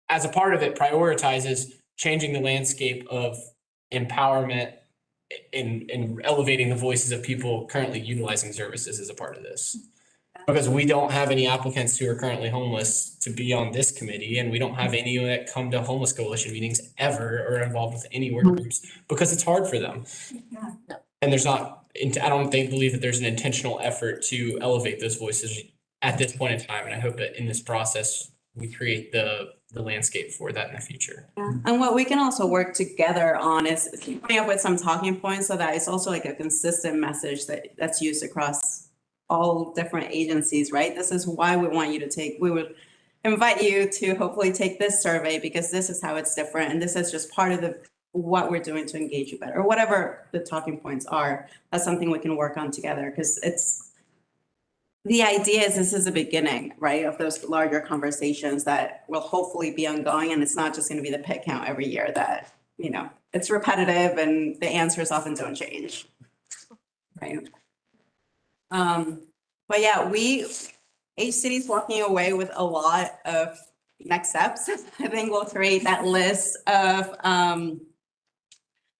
as a part of it, prioritizes changing the landscape of empowerment and elevating the voices of people currently utilizing services as a part of this. Because we don't have any applicants who are currently homeless to be on this committee, and we don't have any that come to homeless coalition meetings ever or involved with any work groups because it's hard for them. And there's not, I don't believe that there's an intentional effort to elevate those voices at this point in time. And I hope that in this process, we create the landscape for that in the future. Yeah. And what we can also work together on is coming up with some talking points so that it's also like a consistent message that's used across all different agencies, right? This is why we want you to we would invite you to hopefully take this survey because this is how it's different. And this is just part of what we're doing to engage you better, or whatever the talking points are. That's something we can work on together because the idea is this is a beginning, right, of those larger conversations that will hopefully be ongoing. And it's not just going to be the pit count every year that, it's repetitive and the answers often don't change, right? But yeah, H City's walking away with a lot of next steps. I think we'll create that list of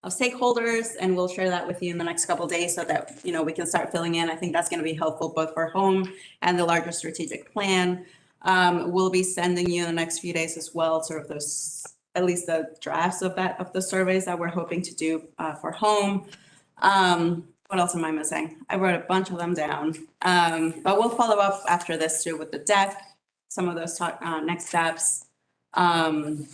stakeholders, and we'll share that with you in the next couple of days so that, we can start filling in. I think that's going to be helpful both for home and the larger strategic plan. We'll be sending you in the next few days as well, sort of those, at least the drafts of the surveys that we're hoping to do for home. What else am I missing? I wrote a bunch of them down, but we'll follow up after this too with the deck, some of those next steps. And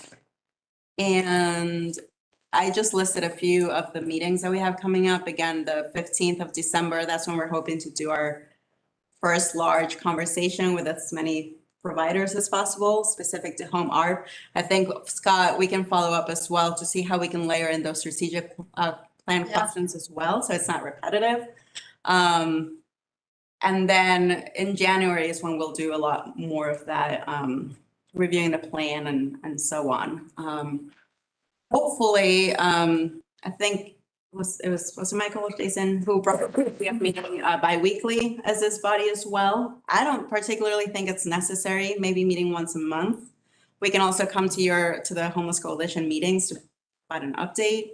I just listed a few of the meetings that we have coming up. Again, the 15th of December, that's when we're hoping to do our first large conversation with as many providers as possible, specific to home ARP. I think, Scott, we can follow up as well to see how we can layer in those strategic plan questions as well, so it's not repetitive. And then in January is when we'll do a lot more of that, reviewing the plan and so on. Hopefully, I think was it Michael or Jason who brought up we have meeting bi-weekly as this body as well. I don't particularly think it's necessary, maybe meeting once a month. We can also come to the Homeless Coalition meetings to provide an update.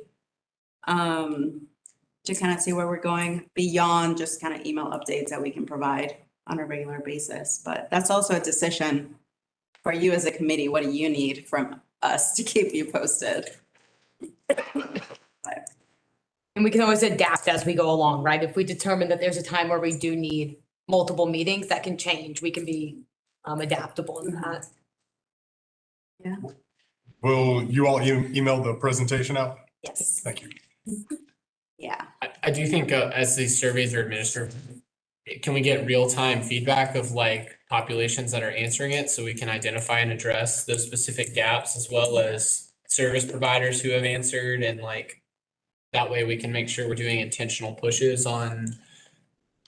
To kind of see where we're going beyond just kind of email updates that we can provide on a regular basis. But that's also a decision for you as a committee. What do you need from us to keep you posted? And we can always adapt as we go along, right? If we determine that there's a time where we do need multiple meetings, that can change. We can be adaptable in that. Yeah. Will you all email the presentation out? Yes. Thank you. Yeah. I do think as these surveys are administered, can we get real-time feedback of like populations that are answering it so we can identify and address those specific gaps as well as service providers who have answered, and like that way we can make sure we're doing intentional pushes on,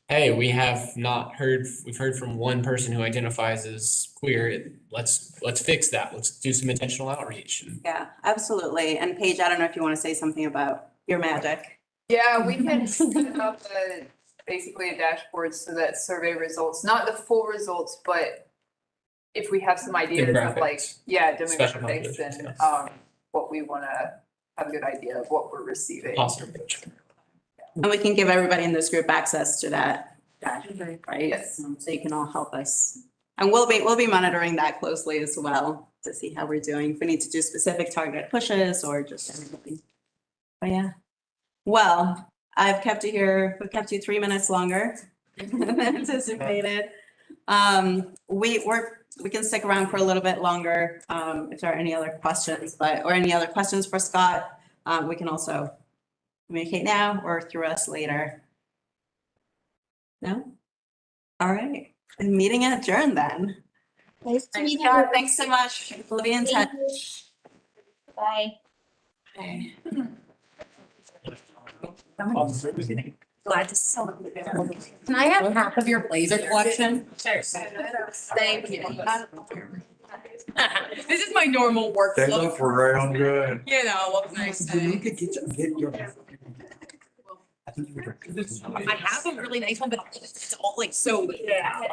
hey, we've heard from one person who identifies as queer. Let's fix that. Let's do some intentional outreach. Yeah, absolutely. And Paige, I don't know if you want to say something about your magic. Yeah, we can set up basically a dashboard so that survey results, not the full results, but if we have some ideas of like, demographics and what we want to have a good idea of what we're receiving. Awesome. And we can give everybody in this group access to that dashboard, right? Yes. So you can all help us. And we'll be monitoring that closely as well to see how we're doing. If we need to do specific targeted pushes or just everything. But yeah. Well, I've kept you here, we've kept you 3 minutes longer than anticipated. We can stick around for a little bit longer, if there are any other questions, or any other questions for Scott. We can also communicate now or through us later. No? All right, meeting adjourned then. Nice to meet you. Scott, thanks so much. We'll be in touch. Bye. Okay. Glad to celebrate. Can I have half of your blazer collection? Sure. Thank you. This is my normal work They look. look real good. You know, what can I say? Get your. I have a really nice one, but it's all like so. Yeah.